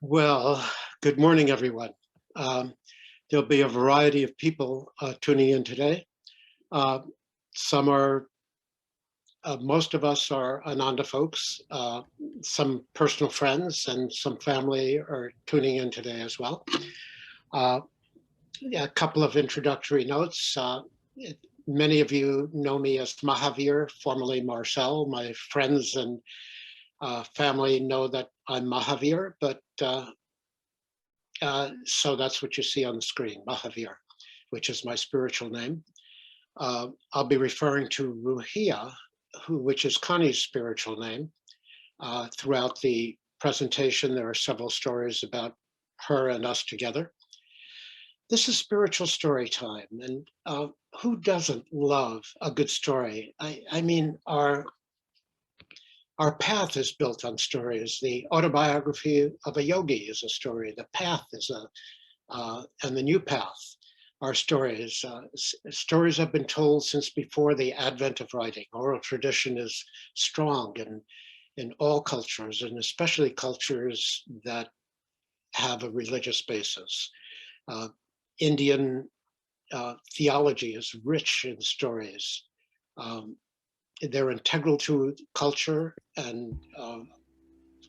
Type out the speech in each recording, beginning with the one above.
Well, good morning, everyone. There'll be a variety of people tuning in today. Uh, some are, most of us are Ananda folks. Some personal friends and some family are tuning in today as well. Uh, a couple of introductory notes. Many of you know me as Mahavir, formerly Marcel. My friends and family know that I'm Mahavir, but so that's what you see on the screen, Mahavir, which is my spiritual name. I'll be referring to Ruhia, which is Connie's spiritual name. Throughout the presentation, there are several stories about her and us together. This is spiritual story time, and who doesn't love a good story? I mean, our path is built on stories. The autobiography of a yogi is a story. The path is and the new path are stories. Stories have been told since before the advent of writing. Oral tradition is strong in all cultures, and especially cultures that have a religious basis. Indian theology is rich in stories. They're integral to culture and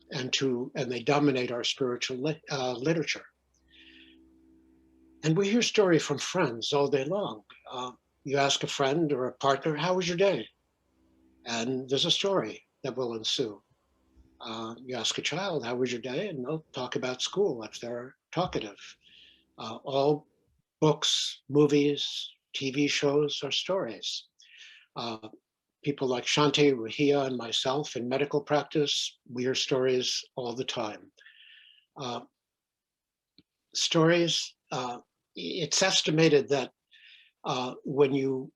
they dominate our spiritual literature. And we hear story from friends all day long. You ask a friend or a partner, how was your day? And there's a story that will ensue. You ask a child, how was your day? And they'll talk about school if they're talkative. All books, movies, TV shows are stories. People like Shanti, Ruhia, and myself in medical practice, we hear stories all the time. Stories, it's estimated that when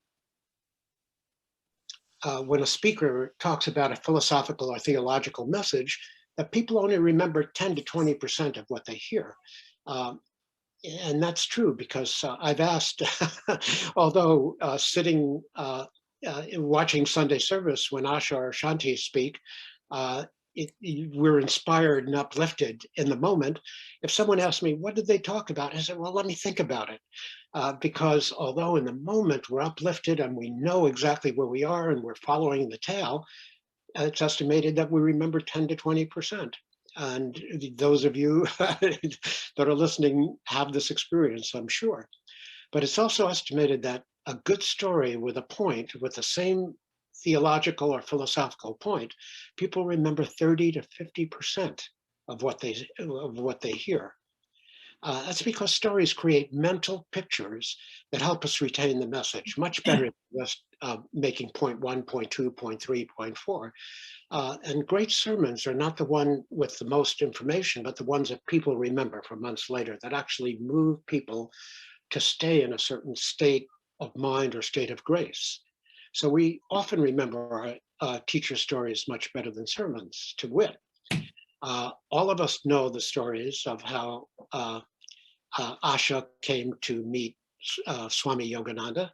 a speaker talks about a philosophical or theological message, that people only remember 10 to 20% of what they hear. And that's true because I've asked, although sitting watching Sunday service when Asha or Shanti speak, we're inspired and uplifted in the moment. If someone asks me, what did they talk about? I said, well, let me think about it. Because although in the moment we're uplifted and we know exactly where we are and we're following the tale, it's estimated that we remember 10 to 20%. And those of you that are listening have this experience, I'm sure. But it's also estimated that a good story with a point, with the same theological or philosophical point, people remember 30 to 50% of what they hear. That's because stories create mental pictures that help us retain the message much better than just making point one, point two, point three, point four. And great sermons are not the one with the most information, but the ones that people remember for months later, that actually move people to stay in a certain state of mind or state of grace. So we often remember our teacher stories much better than sermons, to wit. All of us know the stories of how Asha came to meet Swami Kriyananda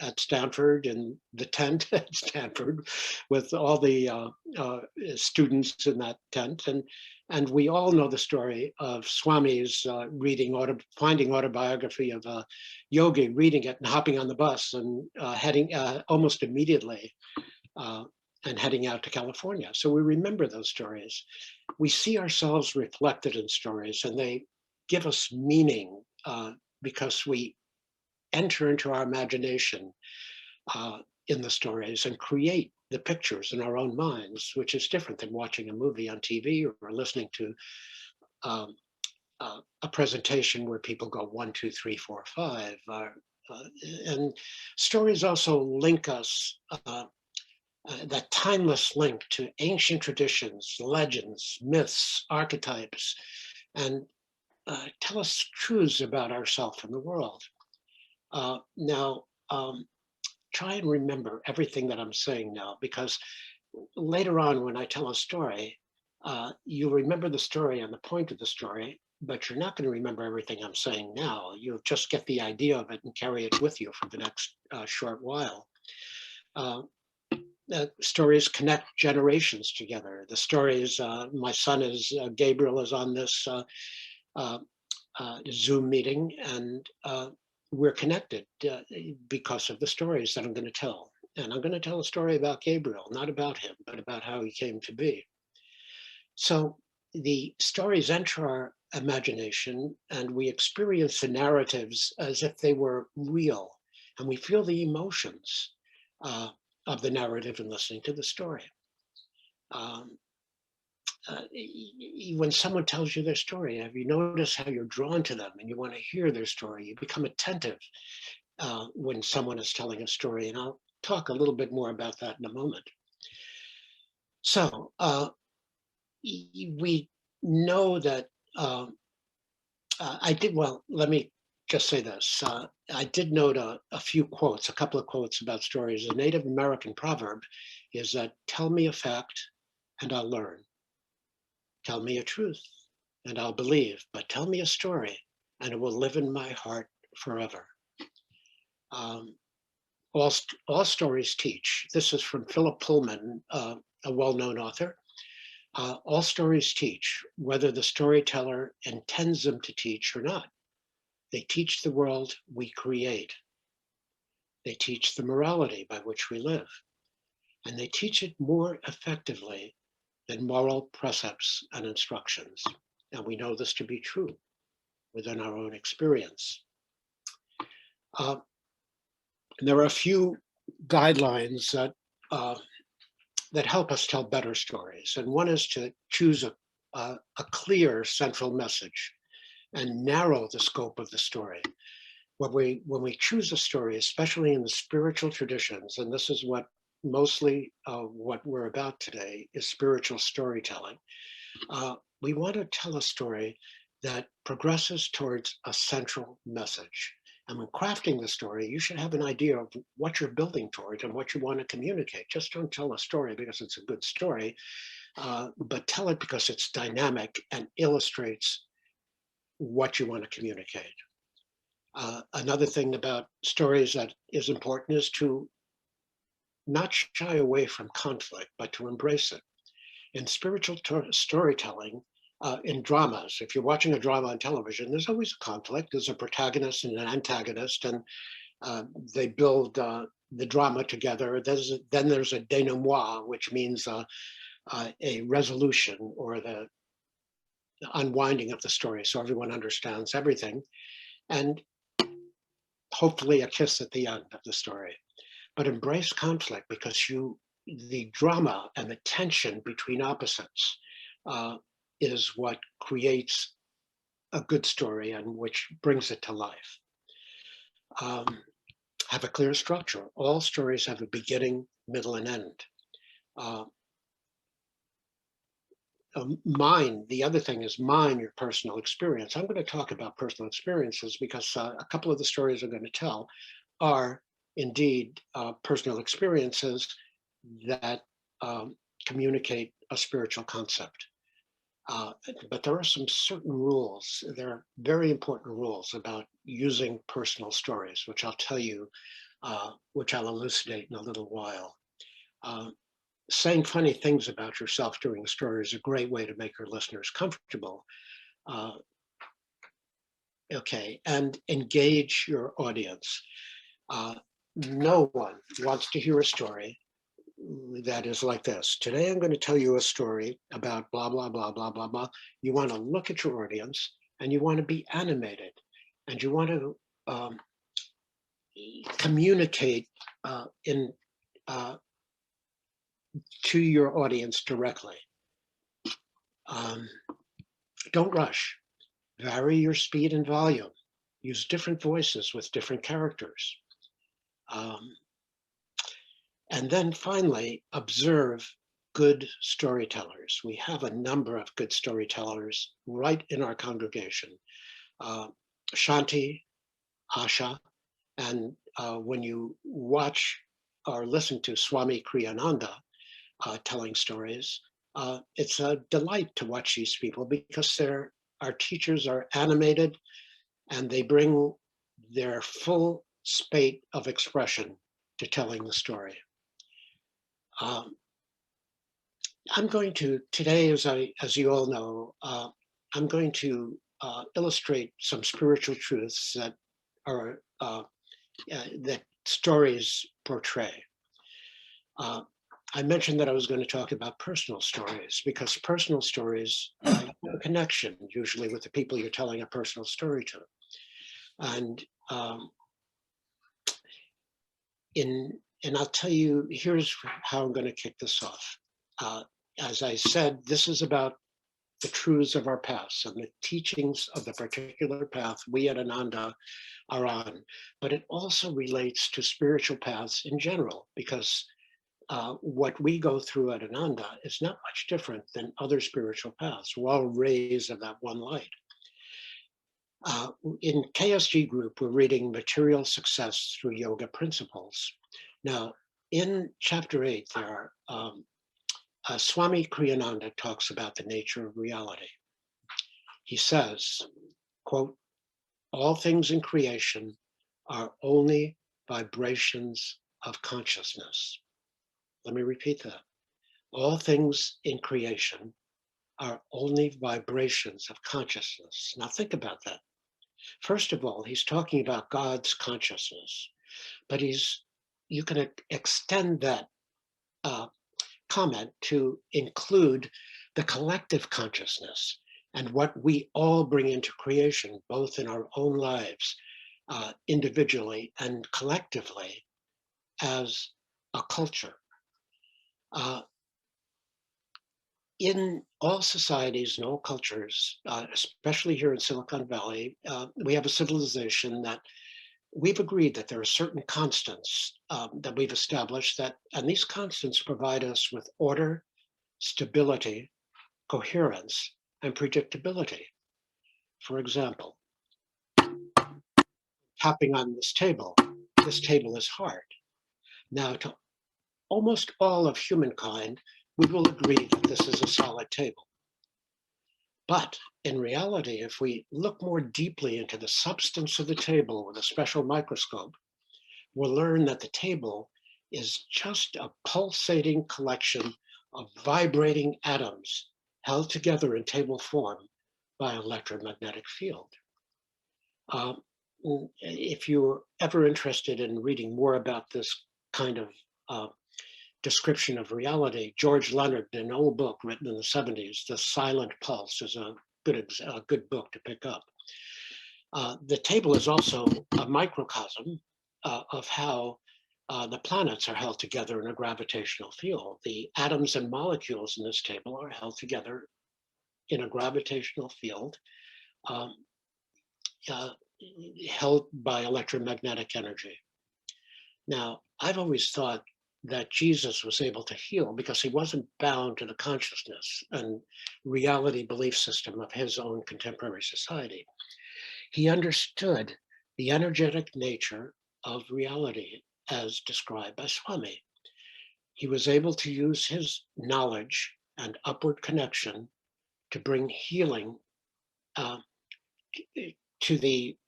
at Stanford, in the tent at Stanford, with all the students in that tent, and we all know the story of Swami's finding autobiography of a yogi, reading it and hopping on the bus and heading almost immediately and heading out to California. So we remember those stories. We see ourselves reflected in stories, and they give us meaning because we enter into our imagination in the stories and create the pictures in our own minds, which is different than watching a movie on TV or listening to a presentation where people go 1, 2, 3, 4, 5. And stories also link us, that timeless link to ancient traditions, legends, myths, archetypes, and tell us truths about ourselves and the world. Now, try and remember everything that I'm saying now, because later on when I tell a story, you'll remember the story and the point of the story, but you're not going to remember everything I'm saying now. You'll just get the idea of it and carry it with you for the next short while. stories connect generations together. The stories, my son is, Gabriel is on this uh, Zoom meeting, and we're connected because of the stories that I'm going to tell. And I'm going to tell a story about Gabriel, not about him, but about how he came to be. So the stories enter our imagination, and we experience the narratives as if they were real, and we feel the emotions uh, of the narrative in listening to the story. Um, when someone tells you their story, have you noticed how you're drawn to them and you want to hear their story? You become attentive when someone is telling a story, and I'll talk a little bit more about that in a moment. So we know that let me just say this. I did note a few quotes, a couple of quotes about stories. A Native American proverb is that tell me a fact and I'll learn. Tell me a truth and I'll believe, but tell me a story and it will live in my heart forever. Um, all stories teach. This is from Philip Pullman, a well-known author. All stories teach, whether the storyteller intends them to teach or not. They teach the world we create. They teach the morality by which we live. And they teach it more effectively than moral precepts and instructions. And we know this to be true within our own experience. And there are a few guidelines that help us tell better stories. And one is to choose a clear central message and narrow the scope of the story. When we choose a story, especially in the spiritual traditions, and this is what mostly what we're about today is spiritual storytelling, we want to tell a story that progresses towards a central message. And when crafting the story, you should have an idea of what you're building towards and what you want to communicate. Just don't tell a story because it's a good story, but tell it because it's dynamic and illustrates what you want to communicate. Another thing about stories that is important is to not shy away from conflict, but to embrace it. In spiritual storytelling, in dramas, if you're watching a drama on television, there's always a conflict. There's a protagonist and an antagonist, and they build the drama together. Then there's a denouement, which means a resolution or the unwinding of the story, so everyone understands everything. And hopefully a kiss at the end of the story. But embrace conflict because the drama and the tension between opposites is what creates a good story and which brings it to life. Have a clear structure. All stories have a beginning, middle, and end. The other thing is mine your personal experience. I'm going to talk about personal experiences because a couple of the stories I'm going to tell are indeed personal experiences that communicate a spiritual concept. But there are some certain rules. There are very important rules about using personal stories, which I'll tell you, which I'll elucidate in a little while. Saying funny things about yourself during a story is a great way to make your listeners comfortable. Okay, and engage your audience. No one wants to hear a story that is like this. Today I'm going to tell you a story about blah, blah, blah, blah, blah, blah. You want to look at your audience and you want to be animated and you want to communicate to your audience directly. Don't rush. Vary your speed and volume. Use different voices with different characters. And then finally, observe good storytellers. We have a number of good storytellers right in our congregation. Shanti, Asha, and when you watch or listen to Swami Kriyananda telling stories, it's a delight to watch these people because our teachers are animated and they bring their full spate of expression to telling the story. Um, I'm going to today, as you all know, I'm going to illustrate some spiritual truths that are that stories portray. Uh, I mentioned that I was going to talk about personal stories because personal stories have a connection usually with the people you're telling a personal story to, and um, and I'll tell you, here's how I'm going to kick this off. Uh, as I said, this is about the truths of our past and the teachings of the particular path we at Ananda are on. But it also relates to spiritual paths in general, because what we go through at Ananda is not much different than other spiritual paths. We're all rays of that one light. In KSG group, we're reading Material Success Through Yoga Principles. Now, in chapter 8, there are Swami Kriyananda talks about the nature of reality. He says, quote, all things in creation are only vibrations of consciousness. Let me repeat that. All things in creation are only vibrations of consciousness. Now think about that. First of all, he's talking about God's consciousness, but you can extend that comment to include the collective consciousness and what we all bring into creation, both in our own lives, individually and collectively as a culture. In all societies and all cultures, especially here in Silicon Valley, we have a civilization that we've agreed that there are certain constants that we've established and these constants provide us with order, stability, coherence, and predictability. For example, tapping on this table is hard. Now, to almost all of humankind, we will agree that this is a solid table. But in reality, if we look more deeply into the substance of the table with a special microscope, we'll learn that the table is just a pulsating collection of vibrating atoms held together in table form by an electromagnetic field. If you're ever interested in reading more about this kind of description of reality, George Leonard, in an old book written in the 70s, The Silent Pulse, is a good book to pick up. The table is also a microcosm of how the planets are held together in a gravitational field. The atoms and molecules in this table are held together in a gravitational field held by electromagnetic energy. Now, I've always thought that Jesus was able to heal because he wasn't bound to the consciousness and reality belief system of his own contemporary society. He understood the energetic nature of reality as described by Swami. He was able to use his knowledge and upward connection to bring healing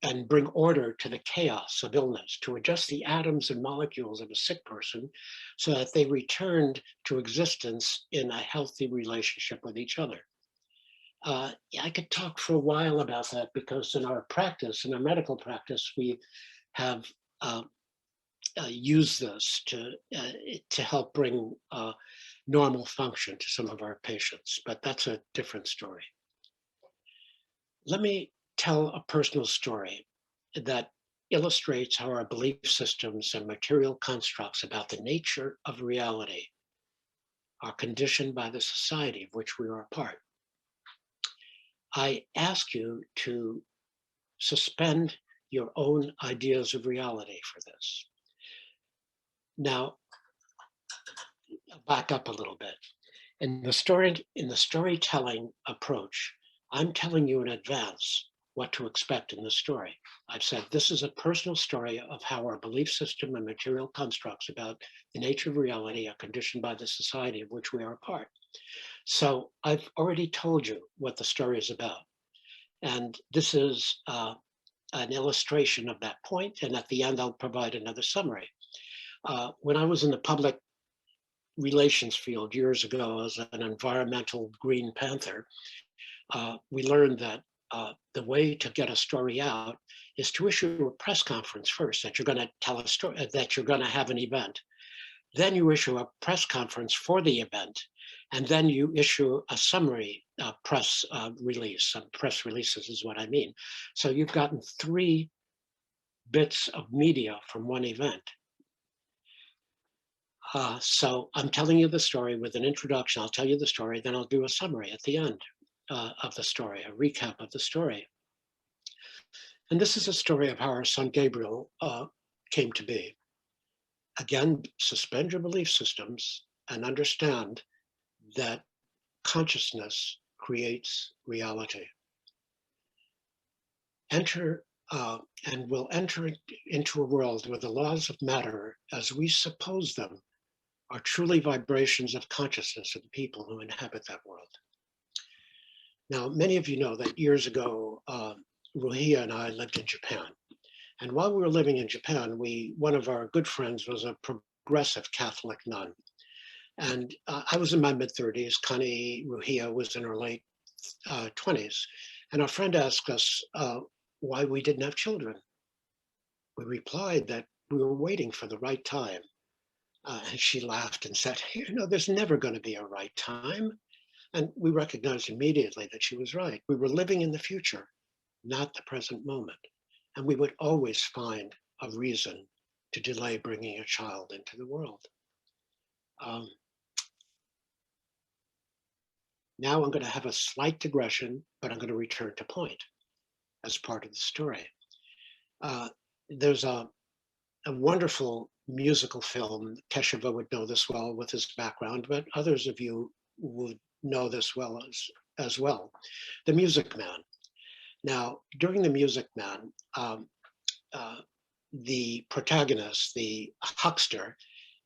and bring order to the chaos of illness, to adjust the atoms and molecules of a sick person so that they returned to existence in a healthy relationship with each other. I could talk for a while about that because in our medical practice, we have used this to help bring normal function to some of our patients, but that's a different story. Let me tell a personal story that illustrates how our belief systems and material constructs about the nature of reality are conditioned by the society of which we are a part. I ask you to suspend your own ideas of reality for this. Now, back up a little bit. In the storytelling approach, I'm telling you in advance what to expect in the story. I've said this is a personal story of how our belief system and material constructs about the nature of reality are conditioned by the society of which we are a part. So I've already told you what the story is about. And this is an illustration of that point. And at the end, I'll provide another summary. When I was in the public relations field years ago as an environmental Green Panther, we learned that the way to get a story out is to issue a press conference first, that you're going to tell a story, that you're going to have an event. Then you issue a press conference for the event, and then you issue a summary press release. Press releases is what I mean. So you've gotten 3 bits of media from one event. So I'm telling you the story with an introduction. I'll tell you the story, then I'll do a summary at the end of the story, a recap of the story. And this is a story of how our son Gabriel came to be. Again, suspend your belief systems and understand that consciousness creates reality. Enter and will enter into a world where the laws of matter, as we suppose them, are truly vibrations of consciousness of the people who inhabit that world. Now, many of you know that years ago, Ruhia and I lived in Japan. And while we were living in Japan, one of our good friends was a progressive Catholic nun. And I was in my mid-30s, Connie Ruhia was in her late 20s. And our friend asked us why we didn't have children. We replied that we were waiting for the right time. And she laughed and said, there's never going to be a right time. And we recognized immediately that she was right. We were living in the future, not the present moment. And we would always find a reason to delay bringing a child into the world. Now I'm going to have a slight digression, but I'm going to return to point as part of the story. There's a wonderful musical film. Keshava would know this well with his background, but others of you would know this well as well. The Music Man. Now, during The Music Man, the protagonist, the huckster,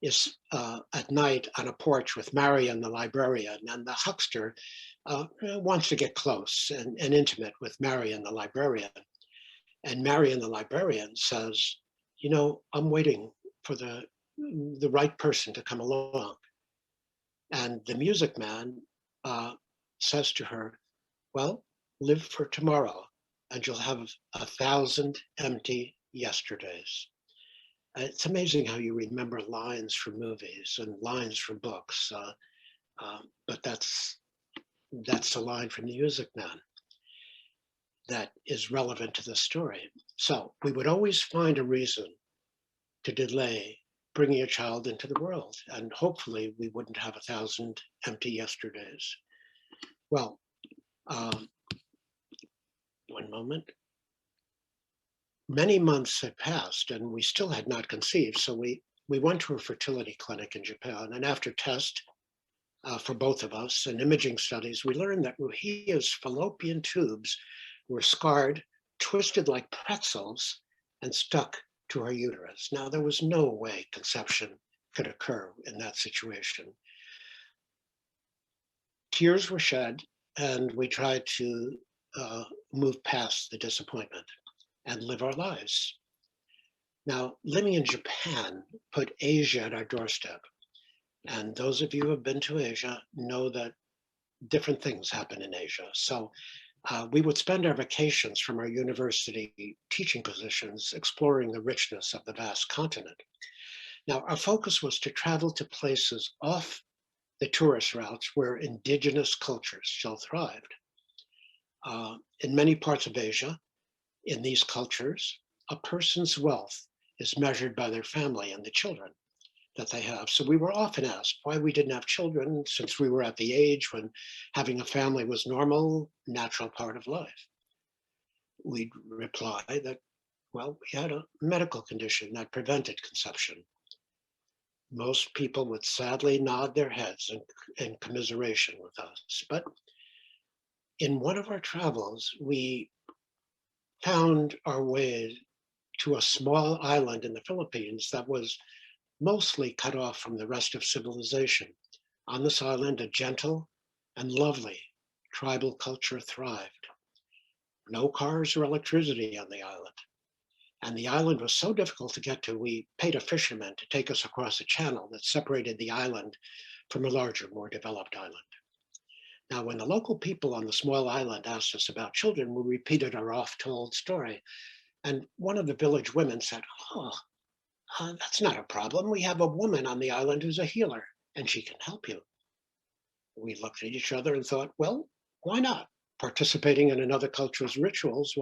is at night on a porch with Marion, the librarian, and the huckster wants to get close and intimate with Marion, the librarian. And Marion, the librarian, says, I'm waiting for the right person to come along. And the Music Man says to her, well, live for tomorrow, and you'll have 1,000 empty yesterdays. It's amazing how you remember lines from movies and lines from books, but that's a line from the Music Man that is relevant to the story. So we would always find a reason to delay bringing a child into the world, and hopefully we wouldn't have 1,000 empty yesterdays. Well, one moment. Many months had passed and we still had not conceived. So we went to a fertility clinic in Japan, and after test for both of us and imaging studies, we learned that Ruhia's fallopian tubes were scarred, twisted like pretzels, and stuck to her uterus. Now, there was no way conception could occur in that situation. Tears were shed, and we tried to move past the disappointment and live our lives. Now, living in Japan put Asia at our doorstep. And those of you who have been to Asia know that different things happen in Asia. So we would spend our vacations from our university teaching positions exploring the richness of the vast continent. Now, our focus was to travel to places off the tourist routes where indigenous cultures still thrived. In many parts of Asia, in these cultures, a person's wealth is measured by their family and the children that they have. So we were often asked why we didn't have children, since we were at the age when having a family was normal, natural part of life. We'd reply that, well, we had a medical condition that prevented conception. Most people would sadly nod their heads in commiseration with us. But in one of our travels, we found our way to a small island in the Philippines that was mostly cut off from the rest of civilization. On this island, a gentle and lovely tribal culture thrived. No cars or electricity on the island. And the island was so difficult to get to, we paid a fisherman to take us across a channel that separated the island from a larger, more developed island. Now, when the local people on the small island asked us about children, we repeated our oft-told story. And one of the village women said, "Oh, that's not a problem. We have a woman on the island who's a healer, and she can help you." We looked at each other and thought, well, why not? Participating in another culture's rituals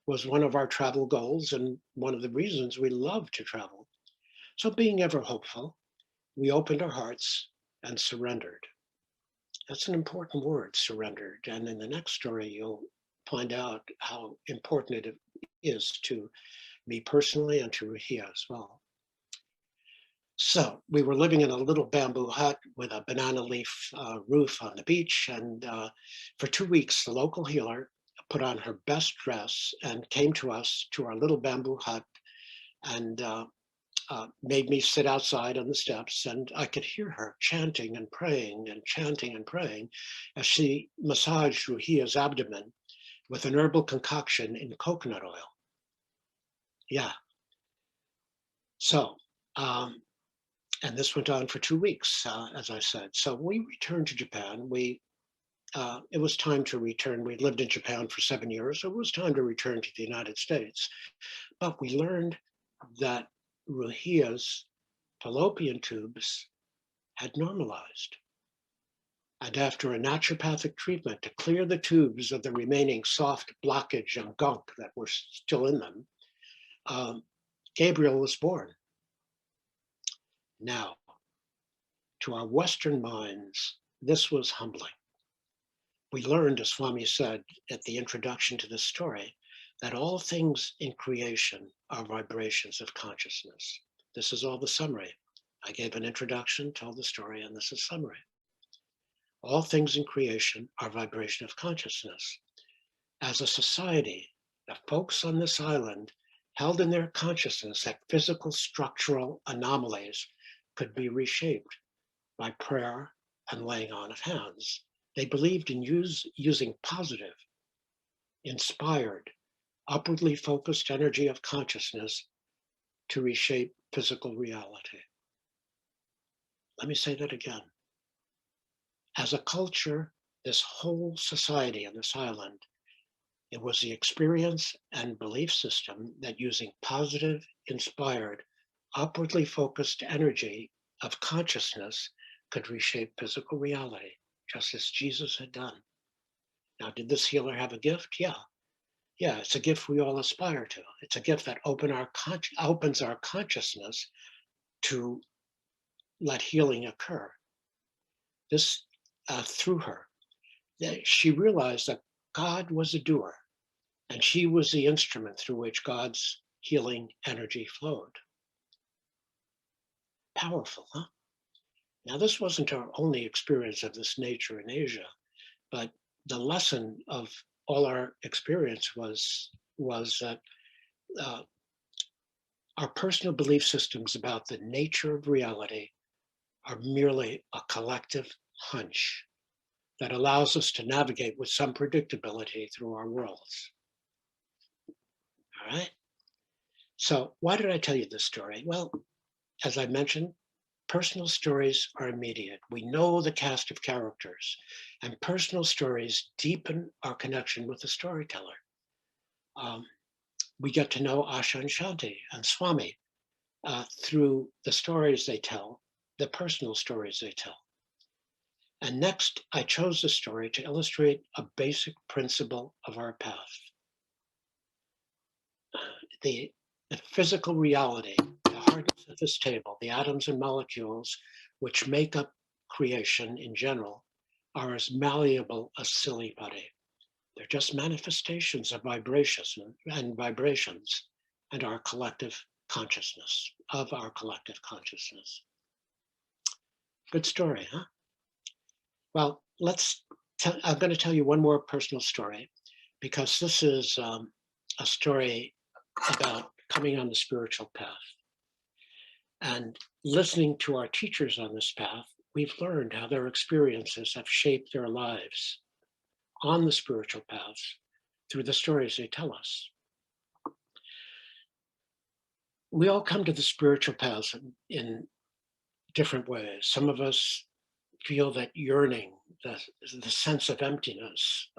was one of our travel goals and one of the reasons we love to travel. So being ever hopeful, we opened our hearts and surrendered. That's an important word, surrendered. And in the next story, you'll find out how important it is to me personally and to Rahia as well. So we were living in a little bamboo hut with a banana leaf roof on the beach. And for 2 weeks, the local healer put on her best dress and came to us to our little bamboo hut and made me sit outside on the steps. And I could hear her chanting and praying and chanting and praying as she massaged Ruhia's abdomen with an herbal concoction in coconut oil. Yeah. So, and this went on for 2 weeks, as I said. So we returned to Japan. It was time to return. We lived in Japan for 7 years, so it was time to return to the United States. But we learned that Ruhia's fallopian tubes had normalized. And after a naturopathic treatment to clear the tubes of the remaining soft blockage and gunk that were still in them, Gabriel was born. Now, to our Western minds, this was humbling. We learned, as Swami said at the introduction to this story, that all things in creation are vibrations of consciousness. This is all the summary. I gave an introduction, told the story, and this is summary. All things in creation are vibration of consciousness. As a society, the folks on this island held in their consciousness that physical structural anomalies could be reshaped by prayer and laying on of hands. They believed in using positive, inspired, upwardly focused energy of consciousness to reshape physical reality. Let me say that again. As a culture, this whole society on this island, it was the experience and belief system that using positive, inspired, upwardly focused energy of consciousness could reshape physical reality, just as Jesus had done. Now, did this healer have a gift? Yeah. Yeah, it's a gift we all aspire to. It's a gift that opens our consciousness to let healing occur. This, through her, she realized that God was a doer, and she was the instrument through which God's healing energy flowed. Powerful, huh? Now, this wasn't our only experience of this nature in Asia, but the lesson of all our experience was that our personal belief systems about the nature of reality are merely a collective hunch that allows us to navigate with some predictability through our worlds. All right? So why did I tell you this story? Well, as I mentioned, personal stories are immediate. We know the cast of characters, and personal stories deepen our connection with the storyteller. We get to know Asha and Shanti and Swami through the stories they tell, the personal stories they tell. And next, I chose the story to illustrate a basic principle of our path. The physical reality, the hardness of this table, the atoms and molecules which make up creation in general, are as malleable as silly putty. They're just manifestations of vibrations and our collective consciousness, of our collective consciousness. Good story, huh? Well, I'm going to tell you one more personal story, because this is a story about coming on the spiritual path. And listening to our teachers on this path, we've learned how their experiences have shaped their lives on the spiritual path through the stories they tell us. We all come to the spiritual path in different ways. Some of us feel that yearning, the sense of emptiness,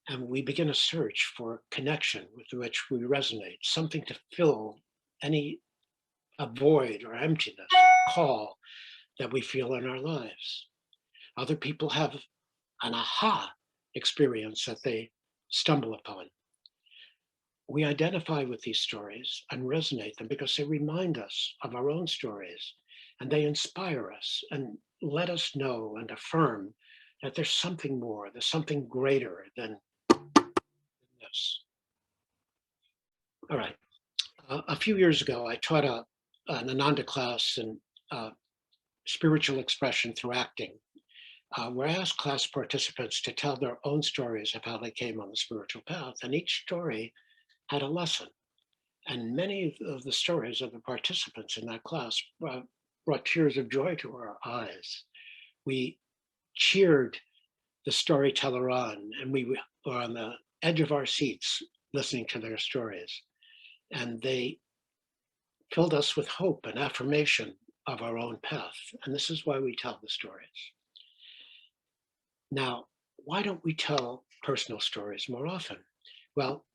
and we begin a search for connection with which we resonate, something to fill any a void or emptiness, call that we feel in our lives. Other people have an aha experience that they stumble upon. We identify with these stories and resonate them because they remind us of our own stories, and they inspire us and let us know and affirm that there's something more, there's something greater than this. All right. A few years ago, I taught an Ananda class in uh, spiritual expression through acting, where I asked class participants to tell their own stories of how they came on the spiritual path. And each story had a lesson. And many of the stories of the participants in that class brought tears of joy to our eyes. We cheered the storyteller on, and we were on the edge of our seats listening to their stories. And they filled us with hope and affirmation of our own path. And this is why we tell the stories. Now, why don't we tell personal stories more often? Well,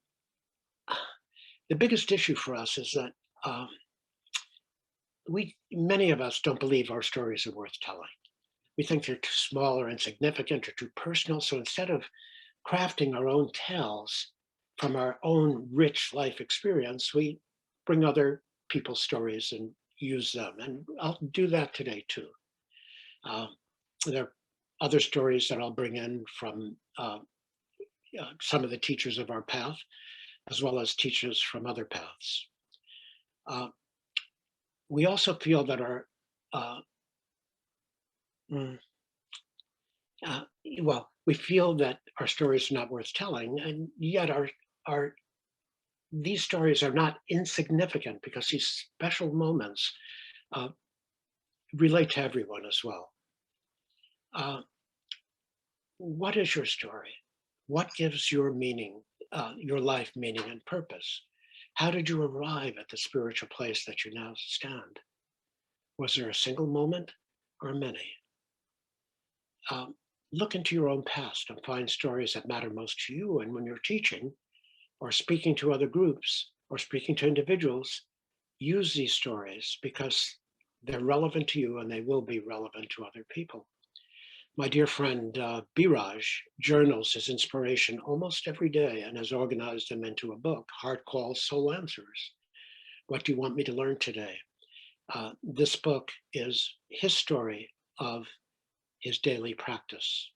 the biggest issue for us is that many of us don't believe our stories are worth telling. We think they're too small or insignificant or too personal. So instead of crafting our own tales from our own rich life experience, we bring other people's stories and use them. And I'll do that today too. There are other stories that I'll bring in from some of the teachers of our path, as well as teachers from other paths. We also feel that our we feel that our stories are not worth telling, and yet these stories are not insignificant because these special moments relate to everyone as well. What is your story? What gives your meaning, your life meaning and purpose? How did you arrive at the spiritual place that you now stand? Was there a single moment or many? Look into your own past and find stories that matter most to you. And when you're teaching or speaking to other groups or speaking to individuals, use these stories because they're relevant to you and they will be relevant to other people. My dear friend Biraj journals his inspiration almost every day and has organized them into a book, Heart Calls, Soul Answers. What do you want me to learn today? This book is his story of his daily practice.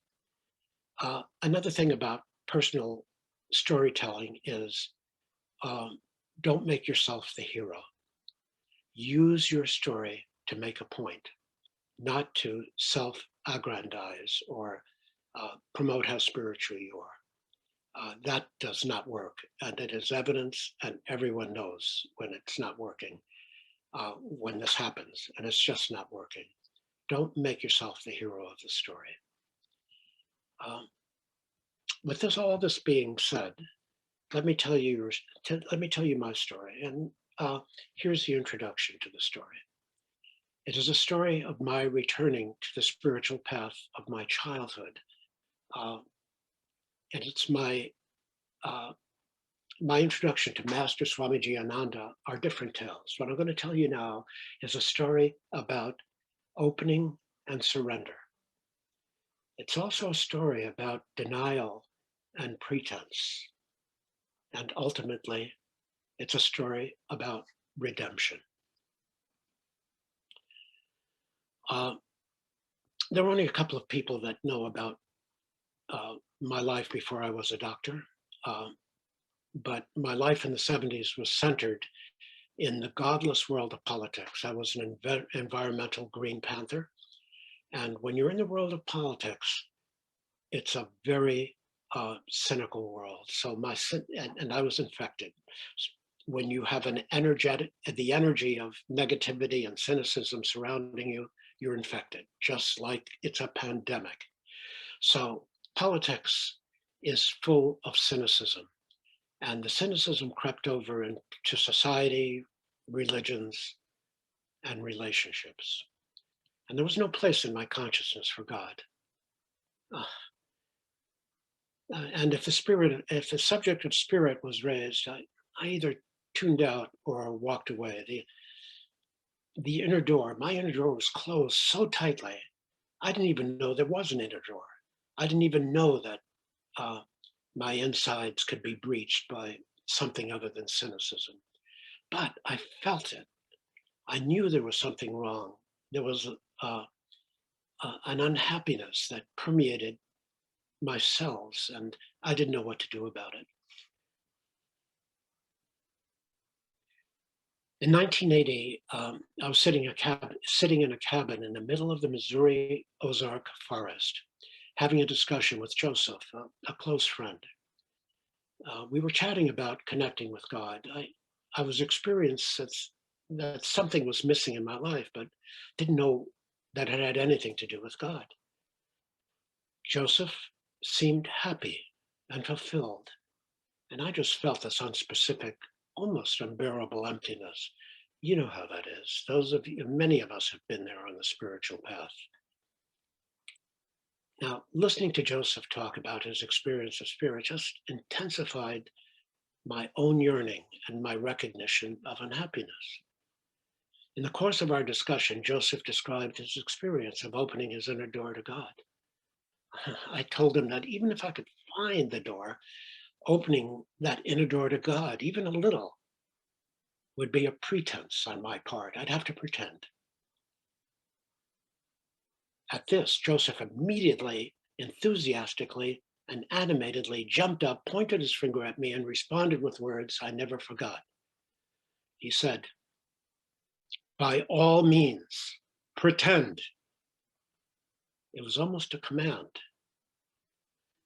Another thing about personal storytelling is don't make yourself the hero. Use your story to make a point, not to self-aggrandize or promote how spiritual you are. That does not work, and it is evidence, and everyone knows when it's not working, when this happens, and it's just not working. Don't make yourself the hero of the story. With all this being said, let me tell you my story, and here's the introduction to the story. It is a story of my returning to the spiritual path of my childhood, and it's my introduction to Master Swamiji Ananda are different tales. What I'm going to tell you now is a story about opening and surrender. It's also a story about denial and pretense. And ultimately, it's a story about redemption. There are only a couple of people that know about my life before I was a doctor. But my life in the 70s was centered in the godless world of politics. I was an environmental Green Panther. And when you're in the world of politics, it's a very cynical world. So and I was infected. When you have the energy of negativity and cynicism surrounding you, you're infected, just like it's a pandemic. So politics is full of cynicism. And the cynicism crept over into society religions, and relationships. And there was no place in my consciousness for God. And if the subject of spirit was raised, I either tuned out or walked away. The inner door, my inner door was closed so tightly, I didn't even know there was an inner door. I didn't even know that my insides could be breached by something other than cynicism. But I felt it. I knew there was something wrong. There was an unhappiness that permeated my cells, and I didn't know what to do about it. In 1980, I was sitting in a cabin in the middle of the Missouri Ozark forest, having a discussion with Joseph, a close friend. We were chatting about connecting with God. I was experienced that something was missing in my life, but didn't know that it had anything to do with God. Joseph seemed happy and fulfilled, and I just felt this unspecific, almost unbearable emptiness. You know how that is. Many of us have been there on the spiritual path. Now, listening to Joseph talk about his experience of spirit just intensified my own yearning and my recognition of unhappiness. In the course of our discussion, Joseph described his experience of opening his inner door to God. I told him that even if I could find the door, opening that inner door to God, even a little, would be a pretense on my part. I'd have to pretend. At this, Joseph immediately, enthusiastically, and animatedly jumped up, pointed his finger at me, and responded with words I never forgot. He said, "By all means, pretend." It was almost a command.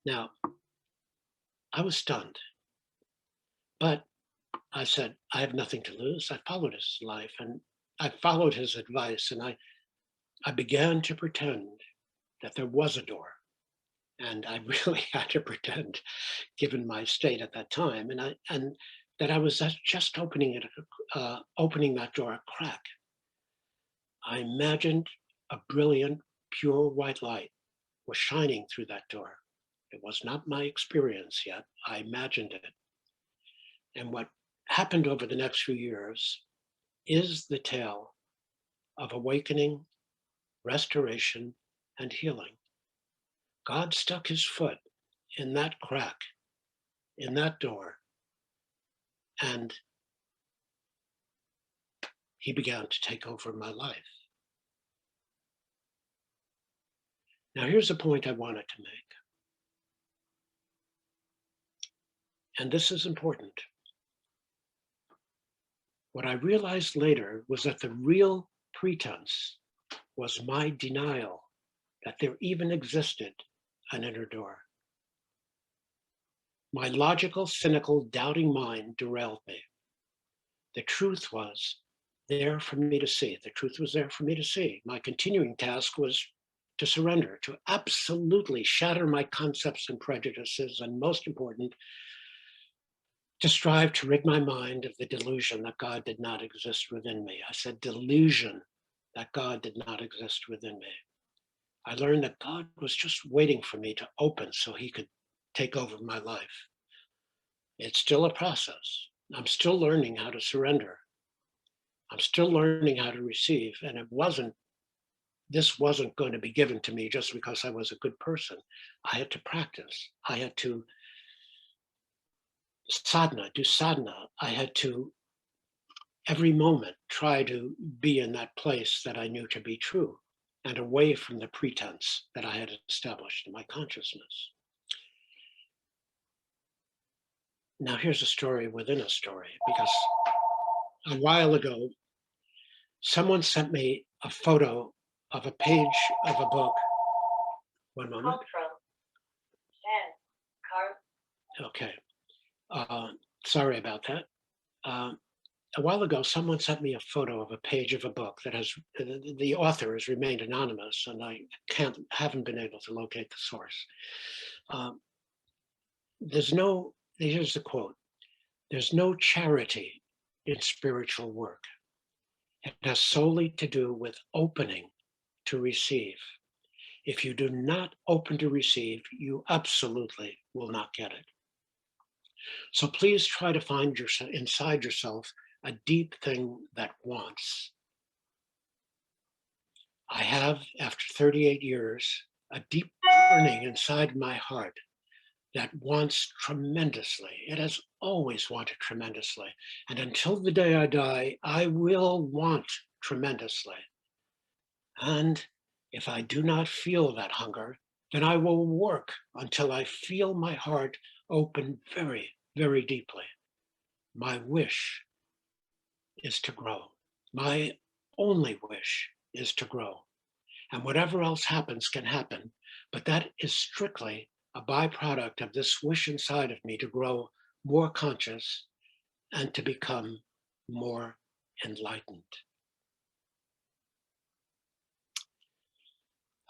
Now, I was stunned, but I said, I have nothing to lose. I followed his life and I followed his advice, and I began to pretend that there was a door. And I really had to pretend, given my state at that time, and that I was just opening that door a crack. I imagined a brilliant, pure white light was shining through that door. It was not my experience yet. I imagined it. And what happened over the next few years is the tale of awakening, restoration, and healing. God stuck his foot in that crack, in that door, and he began to take over my life. Now, here's a point I wanted to make, and this is important. What I realized later was that the real pretense was my denial that there even existed an inner door. My logical, cynical, doubting mind derailed me. The truth was there for me to see. The truth was there for me to see. My continuing task was to surrender, to absolutely shatter my concepts and prejudices, and most important, to strive to rid my mind of the delusion that God did not exist within me. I said delusion that God did not exist within me. I learned that God was just waiting for me to open so he could take over my life. It's still a process. I'm still learning how to surrender. I'm still learning how to receive. And this wasn't going to be given to me just because I was a good person. I had to practice. I had to do sadhana. I had to, every moment, try to be in that place that I knew to be true and away from the pretense that I had established in my consciousness. Now, here's a story within a story, because a while ago, someone sent me a photo of a page of a book. One moment. Okay. Sorry about that. A while ago, someone sent me a photo of a page of a book that has, the author has remained anonymous, and I haven't been able to locate the source. Here's the quote: "There's no charity in spiritual work. It has solely to do with opening to receive. If you do not open to receive, you absolutely will not get it. So please try to find inside yourself a deep thing that wants. I have, after 38 years, a deep burning inside my heart that wants tremendously. It has always wanted tremendously. And until the day I die, I will want tremendously. And if I do not feel that hunger, then I will work until I feel my heart open very, very deeply. My wish is to grow. My only wish is to grow. And whatever else happens can happen, but that is strictly a byproduct of this wish inside of me to grow more conscious and to become more enlightened.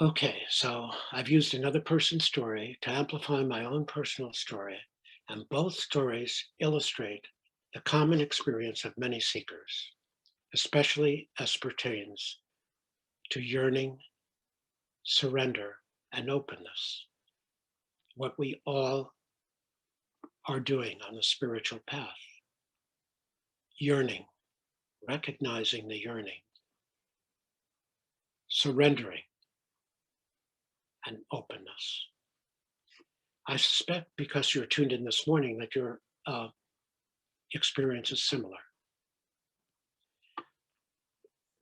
Okay, so I've used another person's story to amplify my own personal story, and both stories illustrate the common experience of many seekers, especially as pertains to yearning, surrender, and openness, what we all are doing on the spiritual path. Yearning, recognizing the yearning, surrendering, and openness. I suspect because you're tuned in this morning that your experience is similar.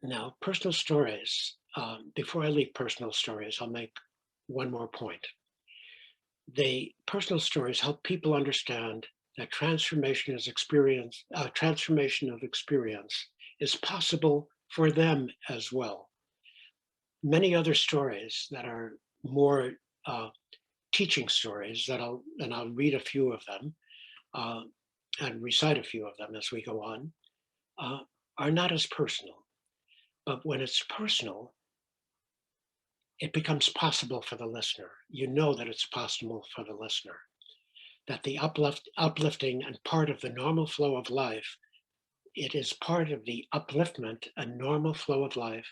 Now, personal stories, before I leave personal stories, I'll make one more point. The personal stories help people understand that transformation of experience is possible for them as well. Many other stories that are more teaching stories and I'll read a few of them and recite a few of them as we go on, are not as personal. But when it's personal, it becomes possible for the listener. You know that it's possible for the listener, that the uplifting and part of the normal flow of life, it is part of the upliftment and normal flow of life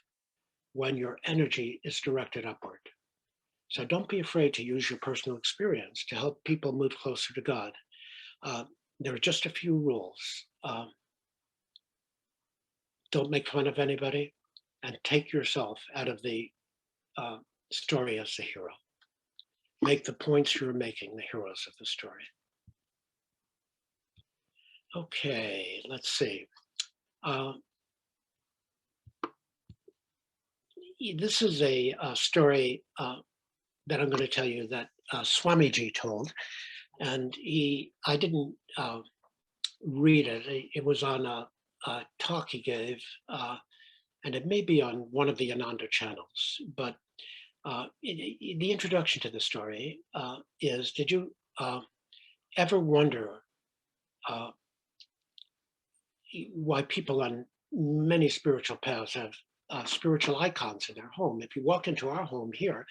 when your energy is directed upward. So don't be afraid to use your personal experience to help people move closer to God. There are just a few rules. Don't make fun of anybody and take yourself out of the story as the hero. Make the points you're making the heroes of the story. Okay, let's see. This is a story that I'm going to tell you that Swamiji told, and I didn't read it. It was on a talk he gave, and it may be on one of the Ananda channels. But the introduction to the story is: did you ever wonder why people on many spiritual paths have spiritual icons in their home? If you walk into our home here,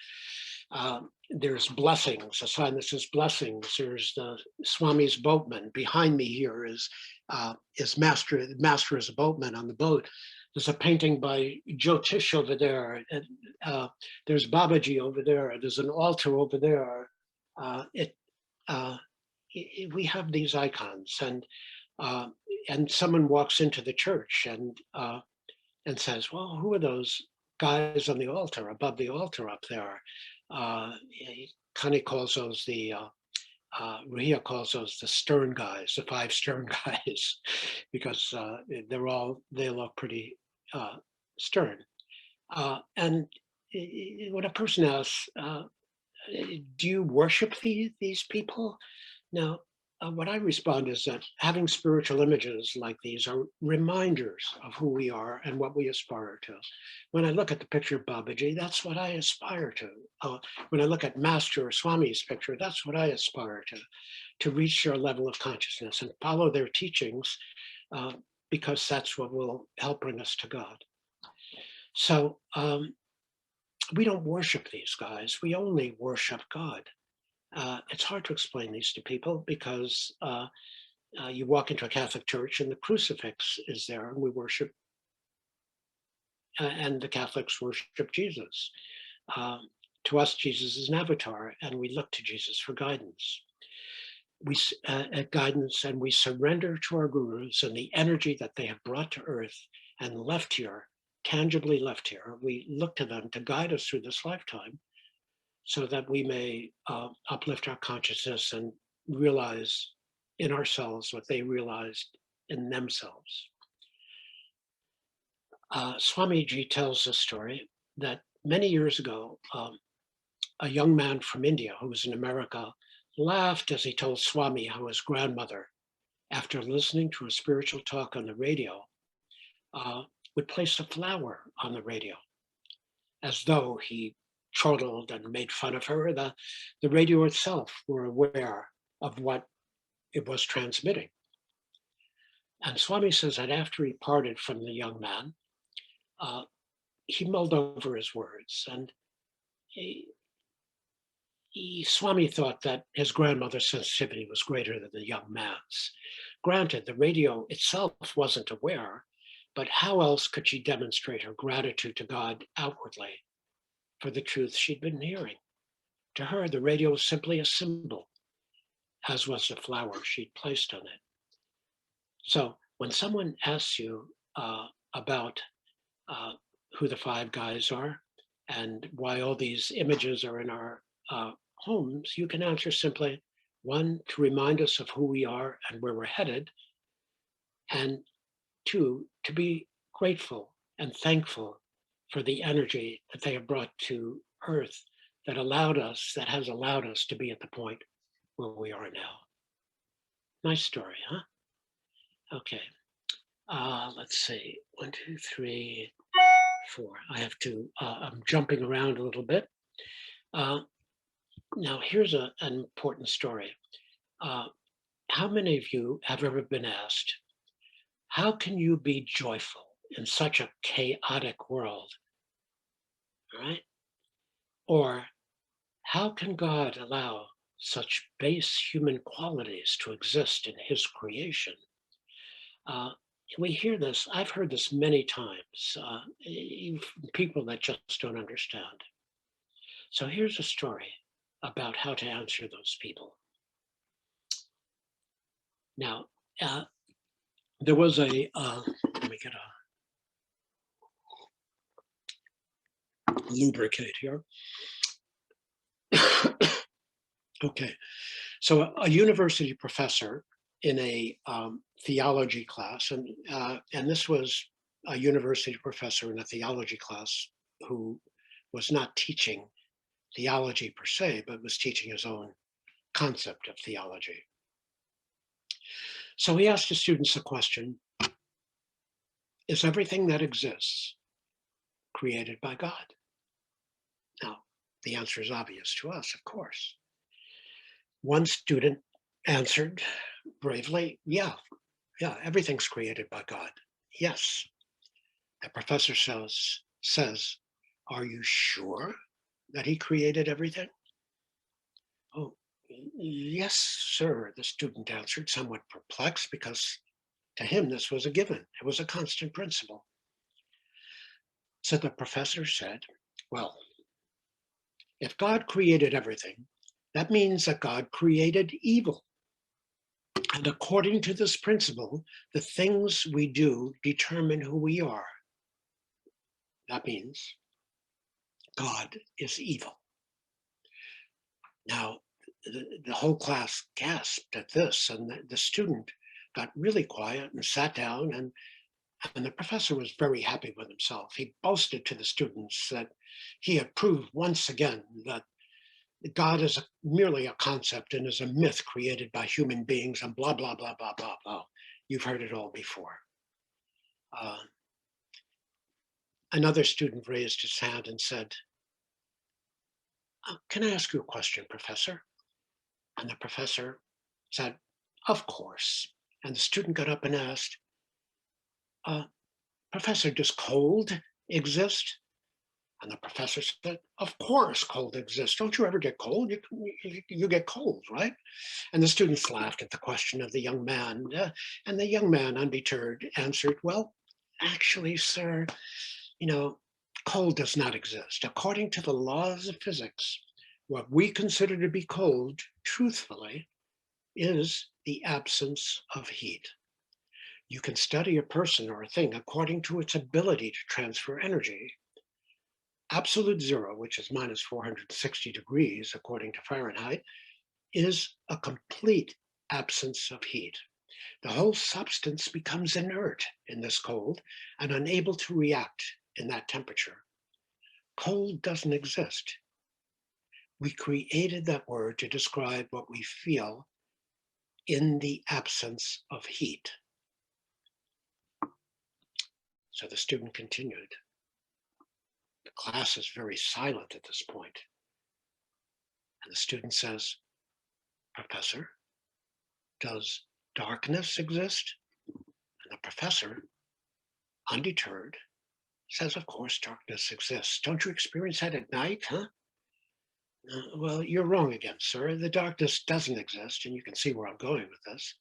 there's blessings, a sign that says blessings. There's the Swami's boatman. Behind me here is master. The master is a boatman on the boat. There's a painting by Jyotish over there. And, there's Babaji over there. There's an altar over there. We have these icons, and someone walks into the church and says, "Well, who are those guys on the altar, above the altar up there?" Kani calls those Rahia calls those the stern guys, the 5 stern guys, because they look pretty stern. And when a person asks, "Do you worship these people?" Now, what I respond is that having spiritual images like these are reminders of who we are and what we aspire to. When I look at the picture of Babaji, that's what I aspire to. When I look at Master or Swami's picture, that's what I aspire to reach their level of consciousness and follow their teachings, because that's what will help bring us to God. So we don't worship these guys, we only worship God. It's hard to explain these to people because You walk into a Catholic church and the crucifix is there, and we worship, and the Catholics worship Jesus. Um, to us, Jesus is an avatar, and we look to Jesus for guidance. Guidance, and we surrender to our gurus and the energy that they have brought to earth and left here, tangibly left here. We look to them to guide us through this lifetime so that we may uplift our consciousness and realize in ourselves what they realized in themselves. Swamiji tells a story that many years ago, a young man from India who was in America laughed as he told Swami how his grandmother, after listening to a spiritual talk on the radio, would place a flower on the radio, as though he chortled and made fun of her. The radio itself were aware of what it was transmitting. And Swami says that after he parted from the young man, he mulled over his words, and Swami thought that his grandmother's sensitivity was greater than the young man's. Granted, the radio itself wasn't aware, but how else could she demonstrate her gratitude to God outwardly for the truth she'd been hearing? To her, the radio was simply a symbol, as was the flower she'd placed on it. So when someone asks you about who the five guys are and why all these images are in our homes, you can answer simply, one, to remind us of who we are and where we're headed, and two, to be grateful and thankful for the energy that they have brought to earth that has allowed us to be at the point where we are now. Nice story, huh? Okay, let's see, 1, 2, 3, 4. I have to, I'm jumping around a little bit. Now, here's an important story. How many of you have ever been asked, how can you be joyful in such a chaotic world? Right? Or how can God allow such base human qualities to exist in his creation? We hear this, I've heard this many times, people that just don't understand. So here's a story about how to answer those people. Now, there was let me get a lubricate here. Okay, so a university professor in a theology class, and this was a university professor in a theology class who was not teaching theology per se, but was teaching his own concept of theology. So he asked the students a question: is everything that exists created by God? Now, the answer is obvious to us, of course. One student answered bravely, yeah, everything's created by God. Yes. The professor says, are you sure that he created everything? Oh, yes, sir, the student answered, somewhat perplexed, because to him this was a given. It was a constant principle. So the professor said, well, if God created everything, that means that God created evil. And according to this principle, the things we do determine who we are. That means God is evil. Now, the whole class gasped at this, and the student got really quiet and sat down, and the professor was very happy with himself. He boasted to the students that he had proved once again that God is merely a concept and is a myth created by human beings, and blah, blah, blah, blah, blah, blah. You've heard it all before. Another student raised his hand and said, can I ask you a question, Professor? And the professor said, of course. And the student got up and asked, Professor, does cold exist? And the professor said, of course cold exists. Don't you ever get cold? You get cold, right? And the students laughed at the question of the young man. And the young man, undeterred, answered, well, actually, sir, you know, cold does not exist. According to the laws of physics, what we consider to be cold, truthfully, is the absence of heat. You can study a person or a thing according to its ability to transfer energy. Absolute zero, which is minus 460 degrees, according to Fahrenheit, is a complete absence of heat. The whole substance becomes inert in this cold and unable to react in that temperature. Cold doesn't exist. We created that word to describe what we feel in the absence of heat. So the student continued. The class is very silent at this point. And the student says, Professor, does darkness exist? And the professor, undeterred, says, of course, darkness exists. Don't you experience that at night, huh? Well, you're wrong again, sir. The darkness doesn't exist, and you can see where I'm going with this.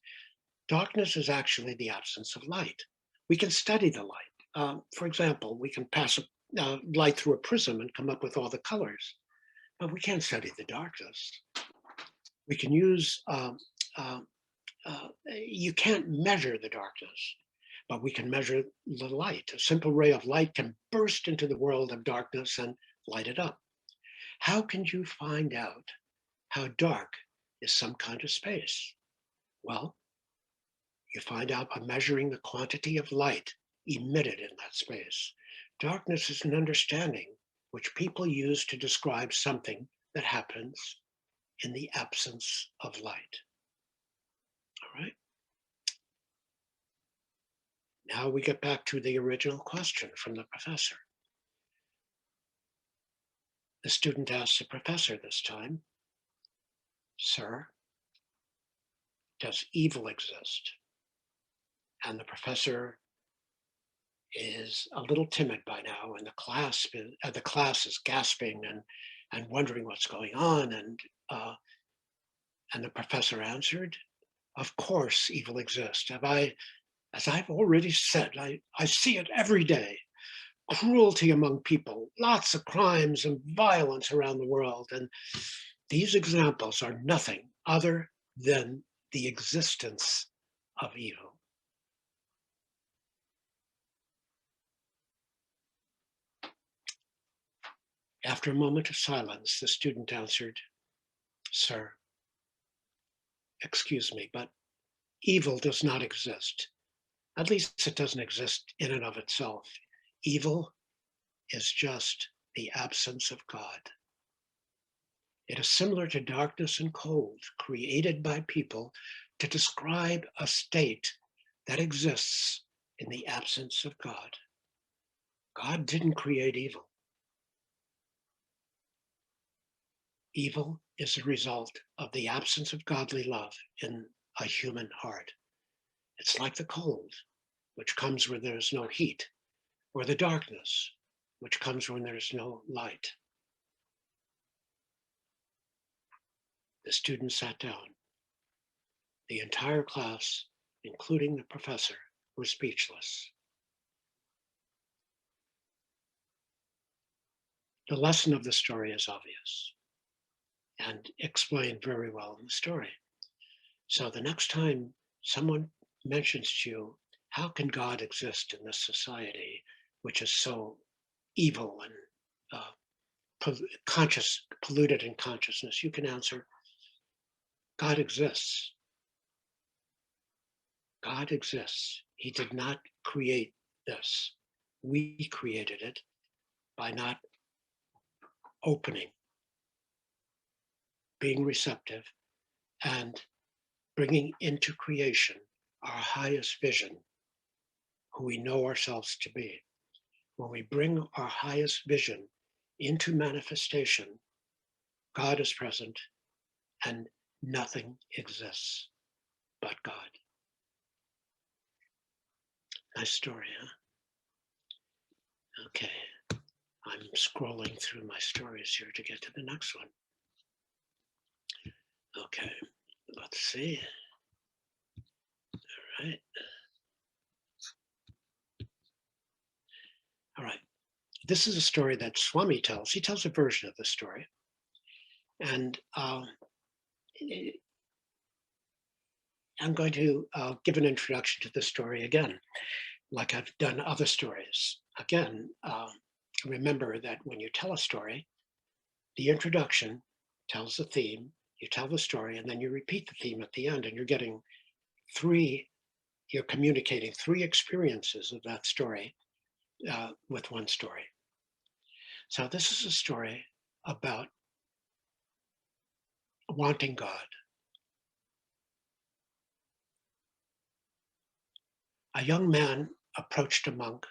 Darkness is actually the absence of light. We can study the light. For example, we can pass light through a prism and come up with all the colors, but we can't study the darkness. We can use, you can't measure the darkness, but we can measure the light. A simple ray of light can burst into the world of darkness and light it up. How can you find out how dark is some kind of space? Well, you find out by measuring the quantity of light emitted in that space. Darkness is an understanding which people use to describe something that happens in the absence of light. All right. Now we get back to the original question from the professor. The student asks the professor this time, Sir, does evil exist? And the professor is a little timid by now, and the class is gasping and wondering what's going on. And the professor answered, of course evil exists. As I've already said, I see it every day. Cruelty among people, lots of crimes and violence around the world. And these examples are nothing other than the existence of evil. After a moment of silence, the student answered, Sir, excuse me, but evil does not exist. At least it doesn't exist in and of itself. Evil is just the absence of God. It is similar to darkness and cold, created by people to describe a state that exists in the absence of God. God didn't create evil. Evil is a result of the absence of godly love in a human heart. It's like the cold, which comes when there's no heat, or the darkness, which comes when there's no light. The student sat down. The entire class, including the professor, were speechless. The lesson of the story is obvious and explained very well in the story. So the next time someone mentions to you, how can God exist in this society, which is so evil and polluted in consciousness, you can answer, God exists. God exists. He did not create this. We created it by not opening, being receptive, and bringing into creation our highest vision, who we know ourselves to be. When we bring our highest vision into manifestation, God is present and nothing exists but God. Nice story, huh? Okay. I'm scrolling through my stories here to get to the next one. Okay, let's see. All right. All right. This is a story that Swami tells. He tells a version of the story. And I'm going to give an introduction to the story again, like I've done other stories. Again, remember that when you tell a story, the introduction tells the theme, you tell the story, and then you repeat the theme at the end, and you're communicating three experiences of that story with one story. So this is a story about wanting God. A young man approached a monk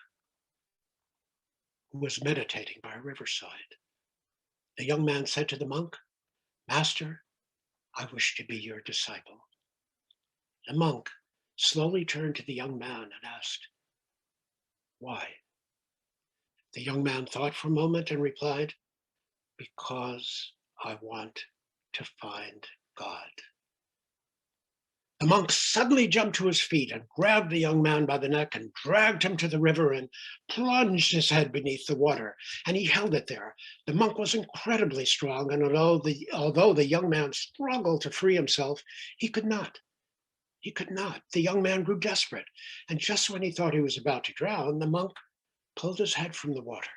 who was meditating by a riverside. The young man said to the monk, "Master, I wish to be your disciple." The monk slowly turned to the young man and asked, "Why?" The young man thought for a moment and replied, "Because I want to find God." The monk suddenly jumped to his feet and grabbed the young man by the neck and dragged him to the river and plunged his head beneath the water. And he held it there. The monk was incredibly strong, and although the young man struggled to free himself, he could not. He could not. The young man grew desperate. And just when he thought he was about to drown, the monk pulled his head from the water.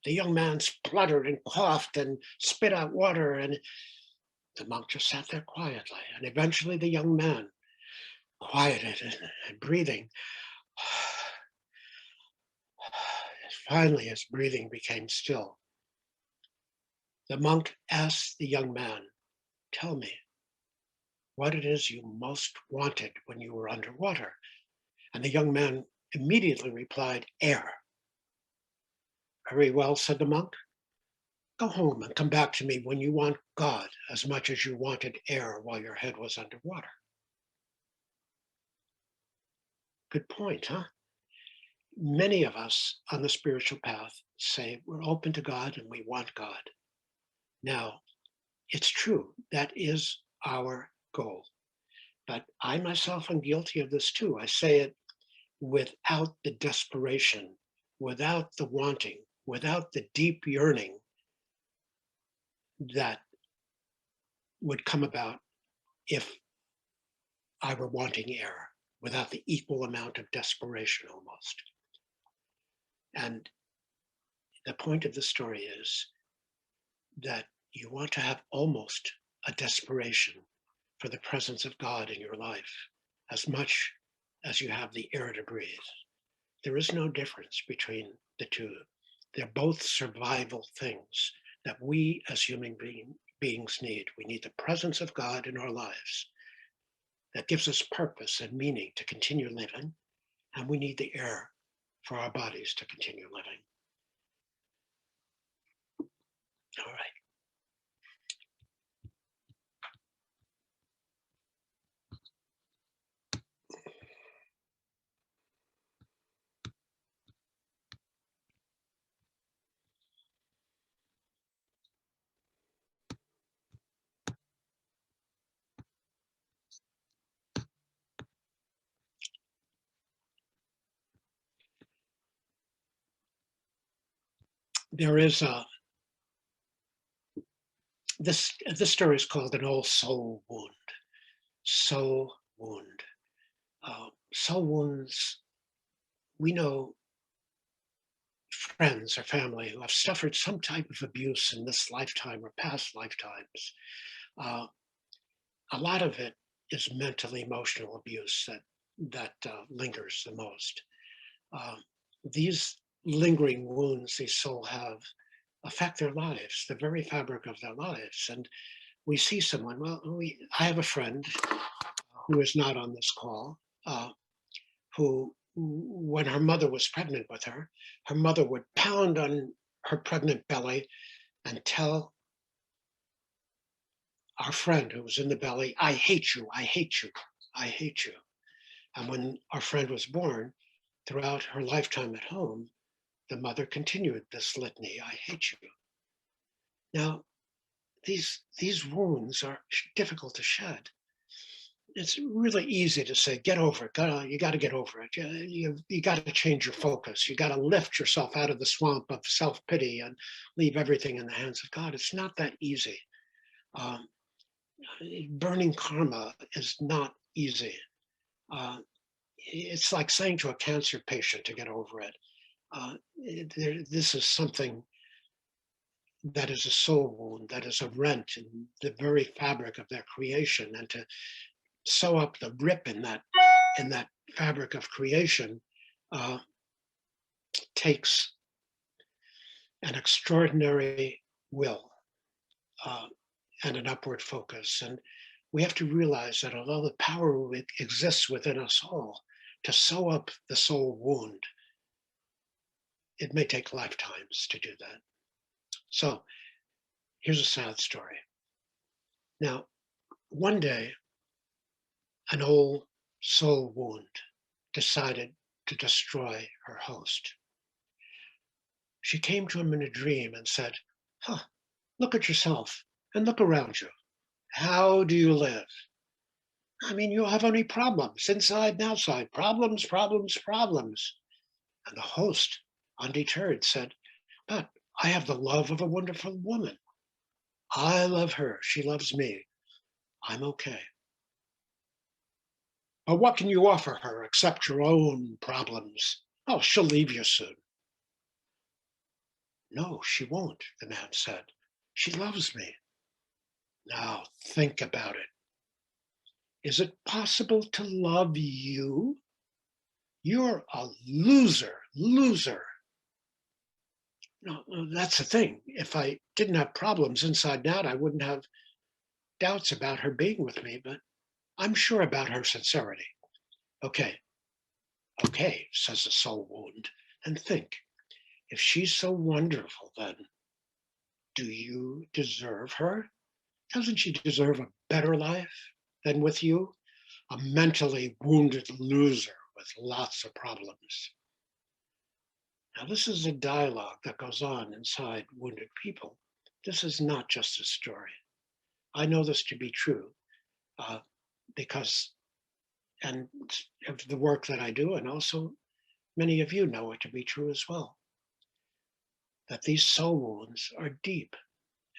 The young man spluttered and coughed and spit out water, and the monk just sat there quietly. And eventually the young man quieted and breathing. Finally, his breathing became still. The monk asked the young man, "Tell me what it is you most wanted when you were underwater." And the young man immediately replied, "Air." "Very well," said the monk. "Go home and come back to me when you want God as much as you wanted air while your head was underwater." Good point, huh? Many of us on the spiritual path say we're open to God and we want God. Now, it's true, that is our goal. But I myself am guilty of this too. I say it without the desperation, without the wanting, without the deep yearning that would come about if I were wanting air, without the equal amount of desperation almost. And the point of the story is that you want to have almost a desperation for the presence of God in your life as much as you have the air to breathe. There is no difference between the two. They're both survival things that we as human beings need. We need the presence of God in our lives that gives us purpose and meaning to continue living, and we need the air for our bodies to continue living. All right. There is this story is called An Old Soul Wound. Soul wound. Soul wounds, we know friends or family who have suffered some type of abuse in this lifetime or past lifetimes. Uh, a lot of it is mentally emotional abuse that lingers the most. Uh, these lingering wounds these souls have affect their lives, the very fabric of their lives. And we see someone, I have a friend who is not on this call, who, when her mother was pregnant with her mother would pound on her pregnant belly and tell our friend who was in the belly, "I hate you, I hate you, I hate you." And when our friend was born, throughout her lifetime at home, the mother continued this litany, I hate you. Now, these wounds are difficult to shed. It's really easy to say, get over it. You got to get over it. You got to change your focus. You got to lift yourself out of the swamp of self-pity and leave everything in the hands of God. It's not that easy. Um, Burning karma is not easy. It's like saying to a cancer patient to get over it. This is something that is a soul wound, that is a rent in the very fabric of their creation, and to sew up the rip in that fabric of creation uh, takes an extraordinary will uh, and an upward focus. And we have to realize that although the power exists within us all to sew up the soul wound, it may take lifetimes to do that. So here's a sad story. Now, one day, an old soul wound decided to destroy her host. She came to him in a dream and said, look at yourself and look around you. How do you live? I mean, you have only problems, inside and outside. Problems, problems, problems. And the host, undeterred, said, but I have the love of a wonderful woman. I love her. She loves me. I'm okay. But what can you offer her except your own problems? Oh, she'll leave you soon. No, she won't, the man said. She loves me. Now think about it. Is it possible to love you? You're a loser. No, that's the thing. If I didn't have problems inside and out, I wouldn't have doubts about her being with me, but I'm sure about her sincerity. Okay, says the soul wound, and think, if she's so wonderful, then do you deserve her? Doesn't she deserve a better life than with you? A mentally wounded loser with lots of problems. Now, this is a dialogue that goes on inside wounded people. This is not just a story. I know this to be true because, and of the work that I do, and also many of you know it to be true as well, that these soul wounds are deep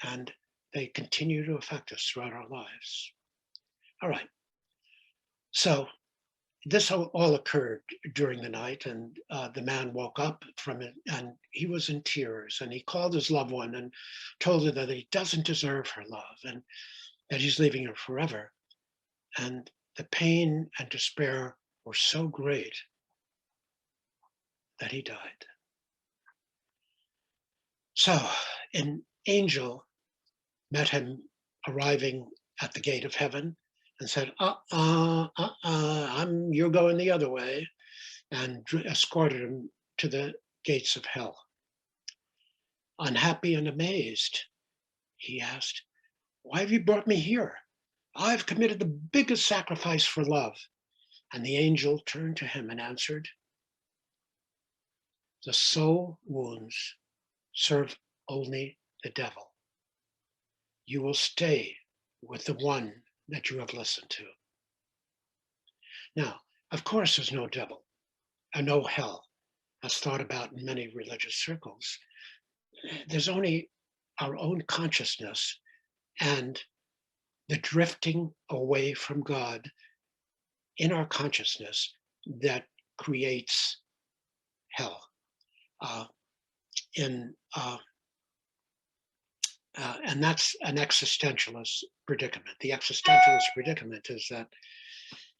and they continue to affect us throughout our lives. All right. So this all occurred during the night, and the man woke up from it, and he was in tears, and he called his loved one and told her that he doesn't deserve her love and that he's leaving her forever. And the pain and despair were so great that he died. So an angel met him arriving at the gate of heaven and said, you're going the other way, and escorted him to the gates of hell. Unhappy and amazed, he asked, why have you brought me here? I've committed the biggest sacrifice for love. And the angel turned to him and answered, the soul wounds serve only the devil. You will stay with the one that you have listened to. Now, of course, there's no devil and no hell, as thought about in many religious circles. There's only our own consciousness and the drifting away from God in our consciousness that creates hell. And that's an existentialist predicament. The existentialist predicament is that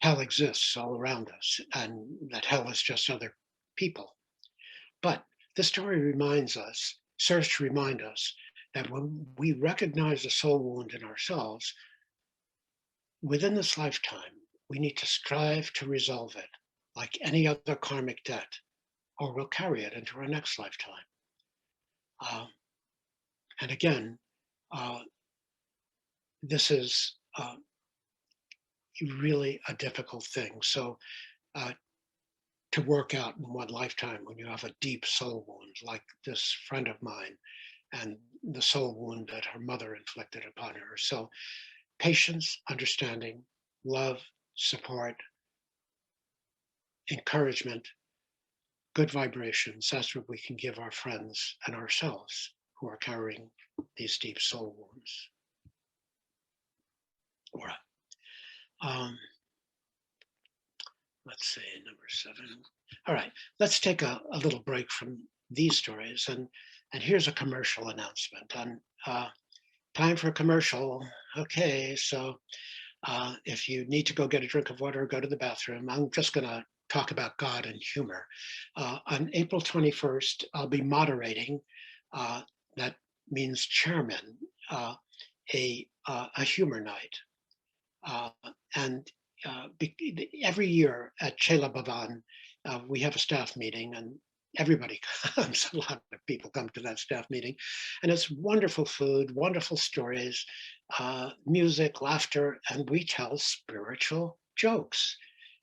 hell exists all around us and that hell is just other people. But the story serves to remind us that when we recognize the soul wound in ourselves, within this lifetime, we need to strive to resolve it like any other karmic debt, or we'll carry it into our next lifetime. And again, this is really a difficult thing. So to work out in one lifetime when you have a deep soul wound, like this friend of mine, and the soul wound that her mother inflicted upon her. So patience, understanding, love, support, encouragement, good vibrations. That's what we can give our friends and ourselves who are carrying these deep soul wounds. All right. Let's see, number 7. All right, let's take a little break from these stories. And here's a commercial announcement. And time for a commercial. Okay, so if you need to go get a drink of water or go to the bathroom, I'm just going to talk about God and humor. On April 21st, I'll be moderating, that means chairman, a humor night. And every year at Chela Bhavan, we have a staff meeting, and everybody comes. A lot of people come to that staff meeting, and it's wonderful food, wonderful stories, music, laughter, and we tell spiritual jokes.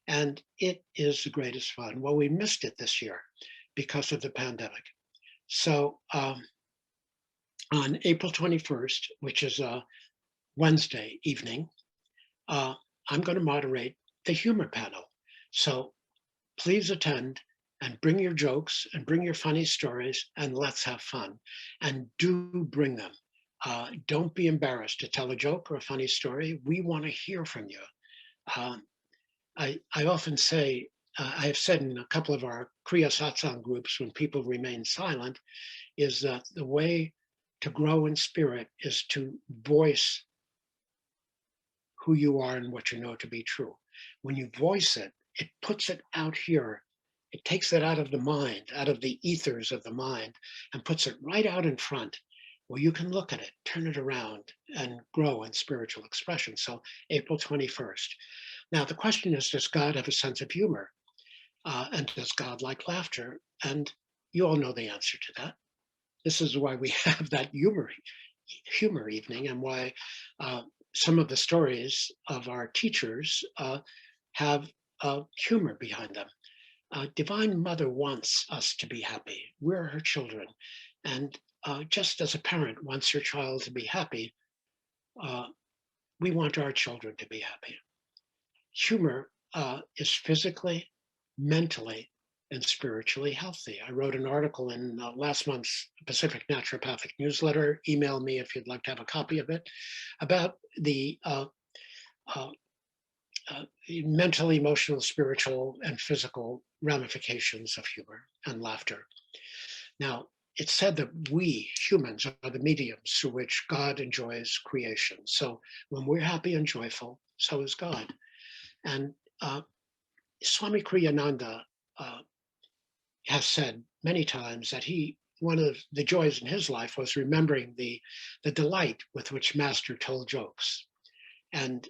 And it is the greatest fun. Well, we missed it this year because of the pandemic. So on April 21st, which is a Wednesday evening, I'm going to moderate the humor panel. So please attend and bring your jokes and bring your funny stories, and let's have fun. And do bring them. Don't be embarrassed to tell a joke or a funny story. We want to hear from you. I often say, I have said in a couple of our Kriya Satsang groups when people remain silent, is that the way to grow in spirit is to voice who you are and what you know to be true. When you voice it, it puts it out here. It takes it out of the mind, out of the ethers of the mind, and puts it right out in front where you can look at it, turn it around, and grow in spiritual expression. So April 21st. Now, the question is, does God have a sense of humor? And does God like laughter? And you all know the answer to that. This is why we have that humor evening, and why some of the stories of our teachers have humor behind them. Divine Mother wants us to be happy. We're her children. And just as a parent wants her child to be happy, we want our children to be happy. Humor is physically, mentally, and spiritually healthy. I wrote an article in last month's Pacific Naturopathic newsletter. Email me if you'd like to have a copy of it, about the mental, emotional, spiritual, and physical ramifications of humor and laughter. Now, it's said that we humans are the mediums through which God enjoys creation. So when we're happy and joyful, so is God. And Swami Kriyananda has said many times that one of the joys in his life was remembering the delight with which Master told jokes. And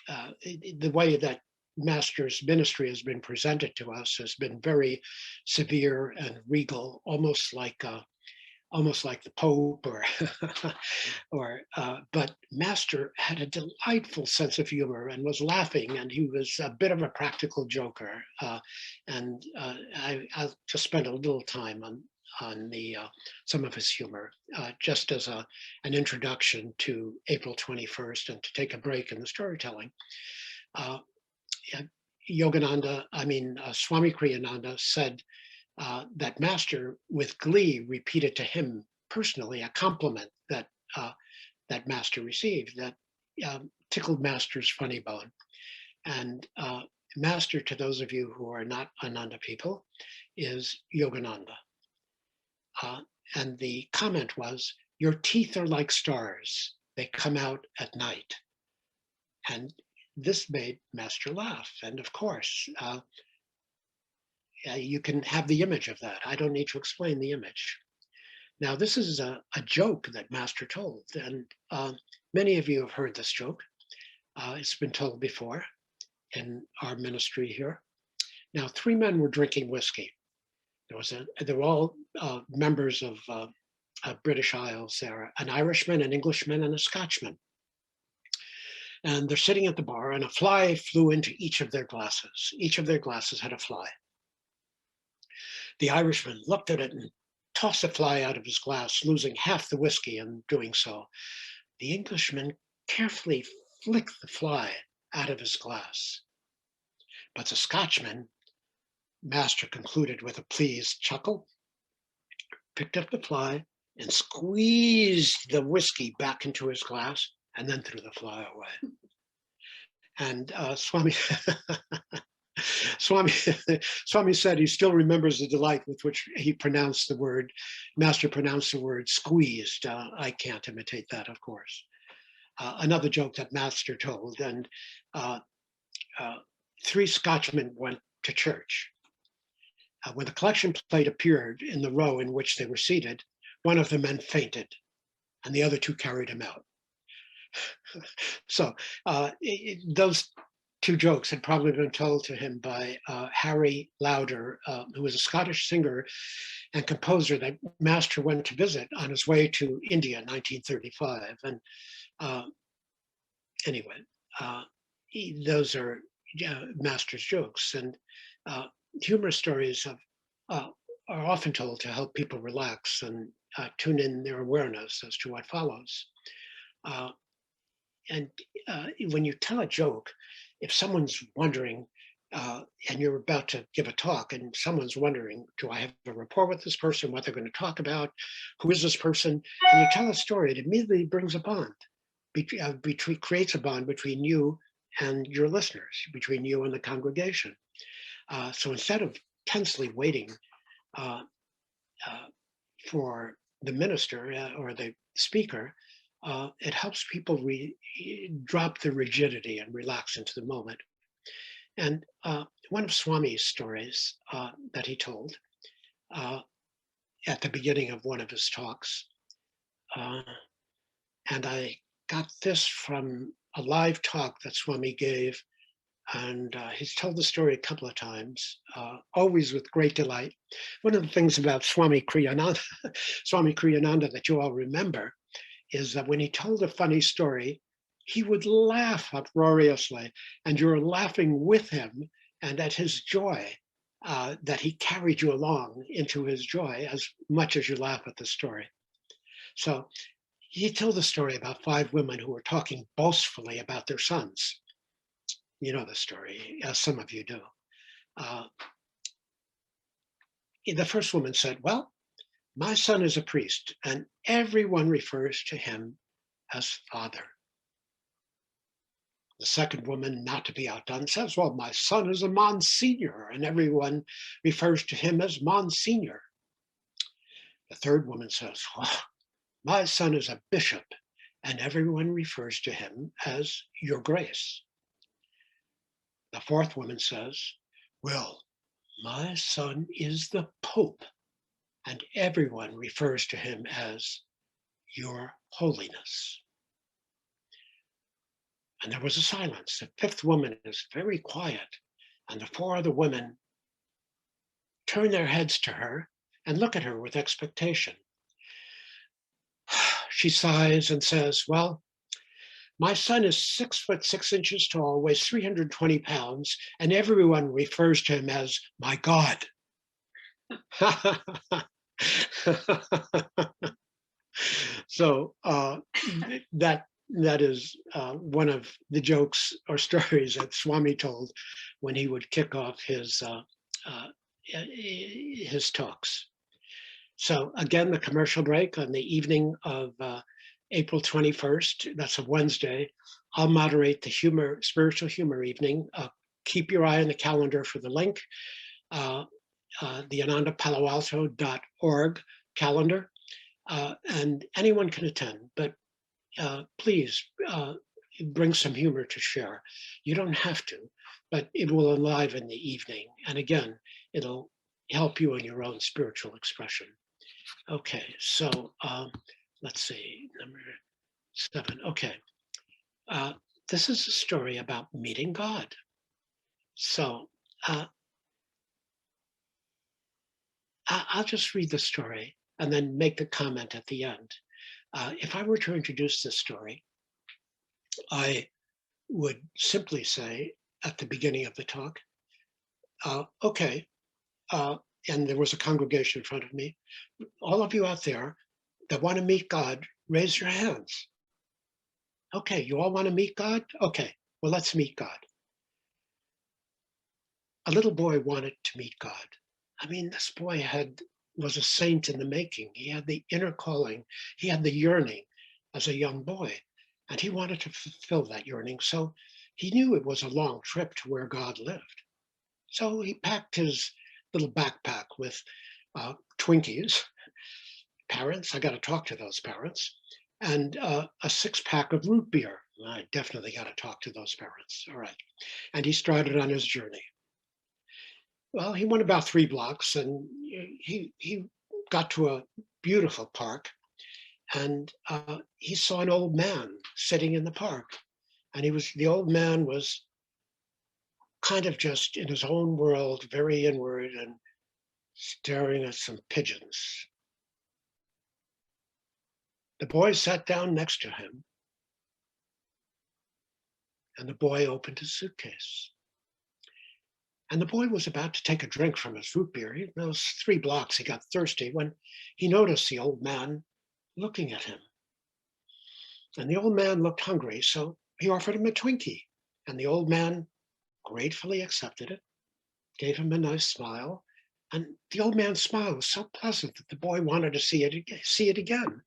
the way that Master's ministry has been presented to us has been very severe and regal, almost like the Pope, but Master had a delightful sense of humor and was laughing, and he was a bit of a practical joker. And I'll just spend a little time on some of his humor, just as an introduction to April 21st, and to take a break in the storytelling. Swami Kriyananda said that Master, with glee, repeated to him personally a compliment that Master received that tickled Master's funny bone. And Master, to those of you who are not Ananda people, is Yogananda. And the comment was, "Your teeth are like stars. They come out at night." And this made Master laugh. And of course, you can have the image of that. I don't need to explain the image. Now, this is a joke that Master told, and many of you have heard this joke. It's been told before in our ministry here. Now, 3 men were drinking whiskey. They were all members of British Isles. There, an Irishman, an Englishman, and a Scotchman. And they're sitting at the bar, and a fly flew into each of their glasses. Each of their glasses had a fly. The Irishman looked at it and tossed the fly out of his glass, losing half the whiskey in doing so. The Englishman carefully flicked the fly out of his glass. But the Scotchman, Master concluded with a pleased chuckle, picked up the fly and squeezed the whiskey back into his glass and then threw the fly away. And Swami said he still remembers the delight with which he pronounced the word, Master pronounced the word squeezed. I can't imitate that, of course. Another joke that Master told, and three Scotchmen went to church. When the collection plate appeared in the row in which they were seated, one of the men fainted, and the other two carried him out. So those two jokes had probably been told to him by Harry Lauder, who was a Scottish singer and composer that Master went to visit on his way to India in 1935. And anyway, those are Master's jokes. And humorous stories are often told to help people relax and tune in their awareness as to what follows. And when you tell a joke, if someone's wondering, and you're about to give a talk, and someone's wondering, do I have a rapport with this person, what they're going to talk about, who is this person? And you tell a story, it immediately brings a bond, creates a bond between you and your listeners, between you and the congregation. So instead of tensely waiting for the minister or the speaker, it helps people drop the rigidity and relax into the moment. And one of Swami's stories that he told at the beginning of one of his talks, and I got this from a live talk that Swami gave, and he's told the story a couple of times, always with great delight. One of the things about Swami Kriyananda that you all remember is that when he told a funny story, he would laugh uproariously, and you're laughing with him and at his joy, that he carried you along into his joy as much as you laugh at the story. So he told the story about 5 women who were talking boastfully about their sons. You know the story, as some of you do. The first woman said, well, my son is a priest, and everyone refers to him as father. The second woman, not to be outdone, says, well, my son is a Monsignor, and everyone refers to him as Monsignor. The third woman says, well, my son is a bishop, and everyone refers to him as Your Grace. The fourth woman says, well, my son is the Pope, and everyone refers to him as Your Holiness. And there was a silence. The fifth woman is very quiet, and the 4 other women turn their heads to her and look at her with expectation. She sighs and says, well, my son is 6 foot 6 inches tall, weighs 320 pounds, and everyone refers to him as my God. So that is one of the jokes or stories that Swami told when he would kick off his talks. So again, the commercial break on the evening of April 21st, that's a Wednesday, I'll moderate the spiritual humor evening. Keep your eye on the calendar for the link, the anandapaloalto.org calendar, and anyone can attend, but please bring some humor to share. You don't have to, but it will enliven the evening. And again, it'll help you in your own spiritual expression. Okay, so let's see, number 7. Okay, this is a story about meeting God. So I'll just read the story and then make the comment at the end. If I were to introduce this story, I would simply say at the beginning of the talk, okay, uh, and there was a congregation in front of me, all of you out there that want to meet God, raise your hands. Okay, you all want to meet God? Okay, well, let's meet God. A little boy wanted to meet God. I mean, this boy was a saint in the making. He had the inner calling. He had the yearning as a young boy, and he wanted to fulfill that yearning. So he knew it was a long trip to where God lived. So he packed his little backpack with Twinkies. Parents, I got to talk to those parents, and a 6-pack of root beer. I definitely got to talk to those parents. All right. And he started on his journey. Well, he went about 3 blocks, and he got to a beautiful park, and he saw an old man sitting in the park, and the old man was kind of just in his own world, very inward, and staring at some pigeons. The boy sat down next to him, and the boy opened his suitcase. And the boy was about to take a drink from his root beer. Those 3 blocks, he got thirsty when he noticed the old man looking at him. And the old man looked hungry, so he offered him a Twinkie. And the old man gratefully accepted it, gave him a nice smile. And the old man's smile was so pleasant that the boy wanted to see it again.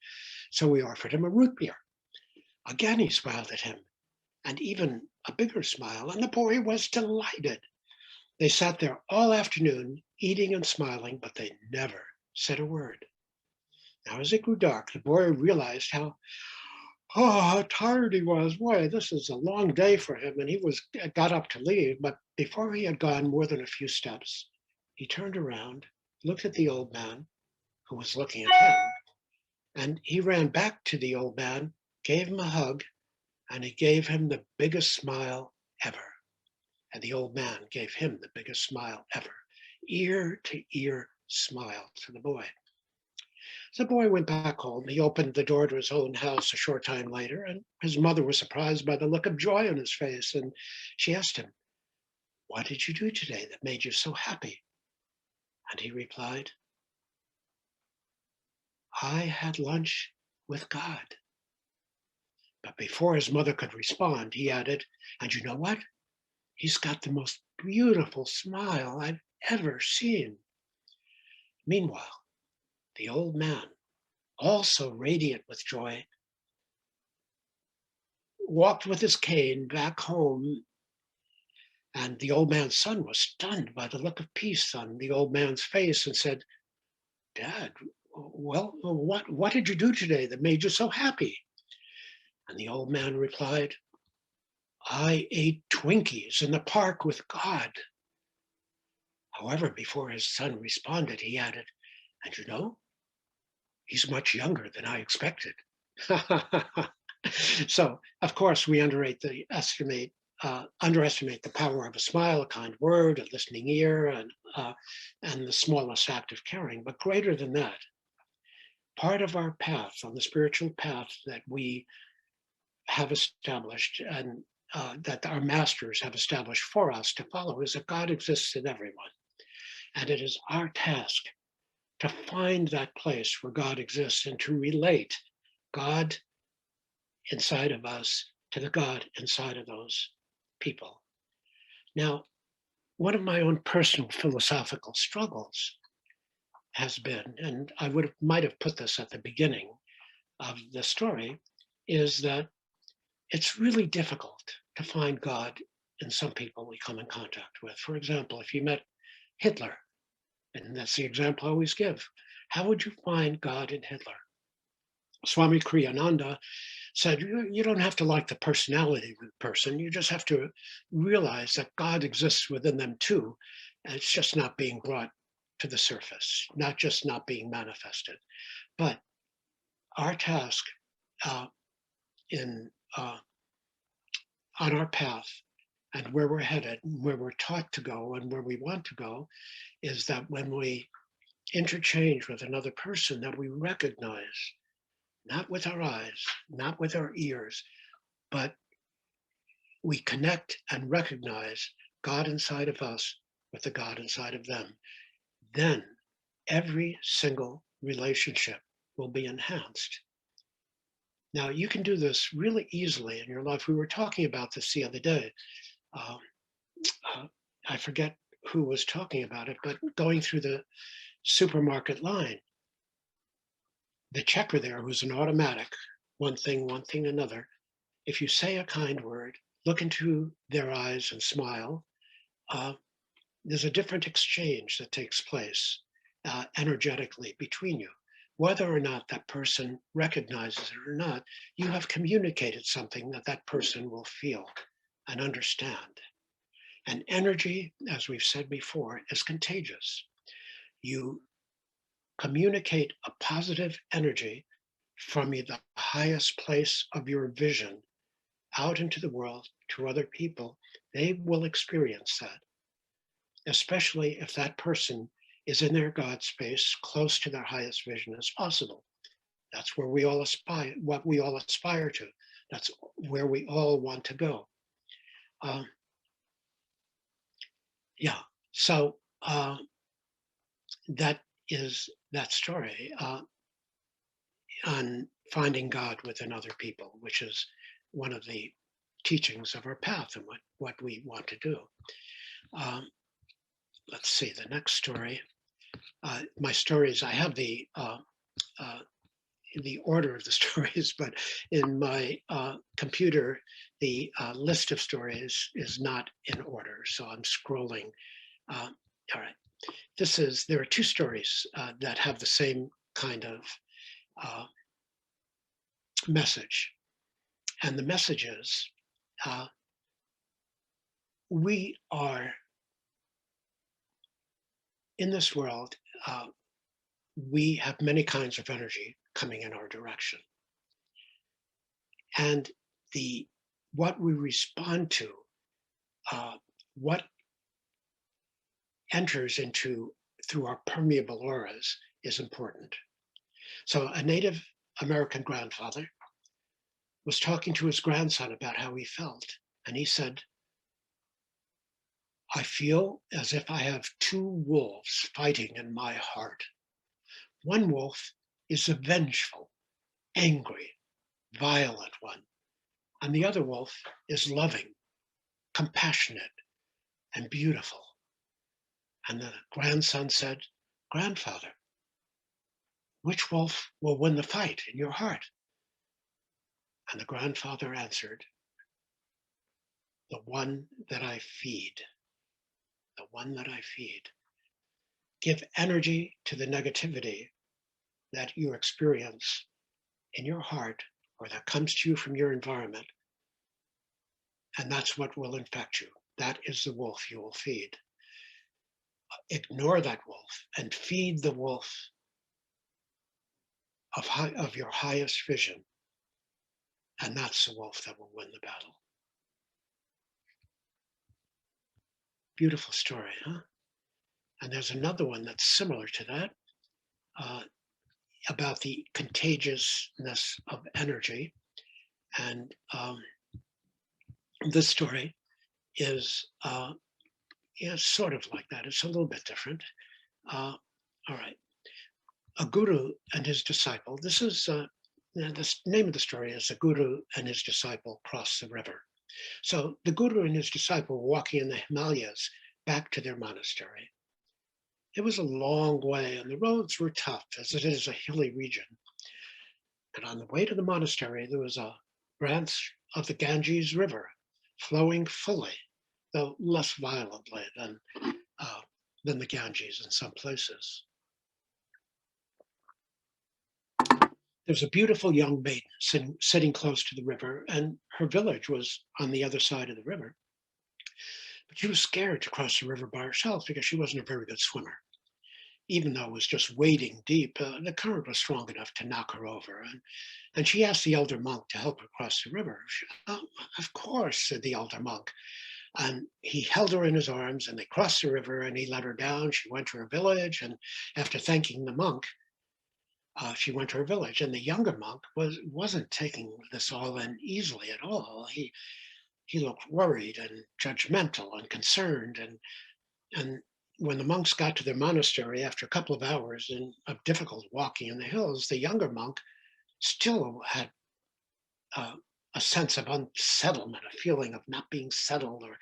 So he offered him a root beer. Again, he smiled at him, and even a bigger smile. And the boy was delighted. They sat there all afternoon, eating and smiling, but they never said a word. Now, as it grew dark, the boy realized how tired he was. Boy, this is a long day for him, and he got up to leave. But before he had gone more than a few steps, he turned around, looked at the old man, who was looking at him, and he ran back to the old man, gave him a hug, and he gave him the biggest smile ever. And the old man gave him the biggest smile ever, ear to ear smile to the boy. So the boy went back home. He opened the door to his own house a short time later, and his mother was surprised by the look of joy on his face. And she asked him, "What did you do today that made you so happy?" And he replied, "I had lunch with God." But before his mother could respond, he added, "And you know what? He's got the most beautiful smile I've ever seen." Meanwhile, the old man, also radiant with joy, walked with his cane back home, and the old man's son was stunned by the look of peace on the old man's face and said, "Dad, well, what did you do today that made you so happy?" And the old man replied, "I ate Twinkies in the park with God." However, before his son responded, he added, "And you know, he's much younger than I expected." So, of course, we underestimate the power of a smile, a kind word, a listening ear, and the smallest act of caring. But greater than that, part of our path, on the spiritual path that we have established and that our masters have established for us to follow, is that God exists in everyone. And it is our task to find that place where God exists and to relate God inside of us to the God inside of those people. Now, one of my own personal philosophical struggles has been, and might have put this at the beginning of the story, is that it's really difficult to find God in some people we come in contact with. For example, if you met Hitler, and that's the example I always give, how would you find God in Hitler? Swami Kriyananda said, you don't have to like the personality of the person, you just have to realize that God exists within them too, and it's just not being brought to the surface, not just not being manifested. But our task in on our path and where we're headed, where we're taught to go and where we want to go, is that when we interchange with another person, that we recognize, not with our eyes, not with our ears, but we connect and recognize God inside of us with the God inside of them, then every single relationship will be enhanced. Now, you can do this really easily in your life. We were talking about this the other day. Um, I forget who was talking about it, but going through the supermarket line, the checker there, who's an automatic, one thing, another, if you say a kind word, look into their eyes and smile, uh, there's a different exchange that takes place energetically between you. Whether or not that person recognizes it or not, you have communicated something that that person will feel and understand. And energy, as we've said before, is contagious. You communicate a positive energy from the highest place of your vision out into the world to other people, they will experience that, especially if that person is in their God space, close to their highest vision as possible. That's where we all aspire, what we all aspire to. That's where we all want to go. Uh, yeah, so that is that story on finding God within other people, which is one of the teachings of our path and what we want to do. Let's see, the next story. My stories, I have the order of the stories, but in my computer, the list of stories is not in order. So I'm scrolling. All right. There are two stories that have the same kind of message. And the message is, we are in this world, we have many kinds of energy coming in our direction. And what we respond to, what enters through our permeable auras is important. So a Native American grandfather was talking to his grandson about how he felt. And he said, I feel as if I have two wolves fighting in my heart. One wolf is a vengeful, angry, violent one. And the other wolf is loving, compassionate, and beautiful. And the grandson said, Grandfather, which wolf will win the fight in your heart? And the grandfather answered, the one that I feed, the one that I feed. Give energy to the negativity that you experience in your heart or that comes to you from your environment. And that's what will infect you. That is the wolf you will feed. Ignore that wolf and feed the wolf of your highest vision. And that's the wolf that will win the battle. Beautiful story, huh? And there's another one that's similar to that, about the contagiousness of energy. And this story is sort of like that. It's a little bit different. All right. A guru and his disciple. This is the name of the story is the guru and his disciple cross the river. So the guru and his disciple were walking in the Himalayas back to their monastery. It was a long way and the roads were tough as it is a hilly region. And on the way to the monastery, there was a branch of the Ganges River flowing fully, though less violently than the Ganges in some places. There was a beautiful young maiden sitting close to the river, and her village was on the other side of the river. But she was scared to cross the river by herself because she wasn't a very good swimmer. Even though it was just wading deep, the current was strong enough to knock her over. And she asked the elder monk to help her cross the river. Of course, said the elder monk. And he held her in his arms and they crossed the river and he let her down. She went to her village. And after thanking the monk, she went to her village. And the younger monk wasn't taking this all in easily at all. he looked worried and judgmental and concerned. And when the monks got to their monastery after a couple of hours of difficult walking in the hills, the younger monk still had uh, a sense of unsettlement, a feeling of not being settled or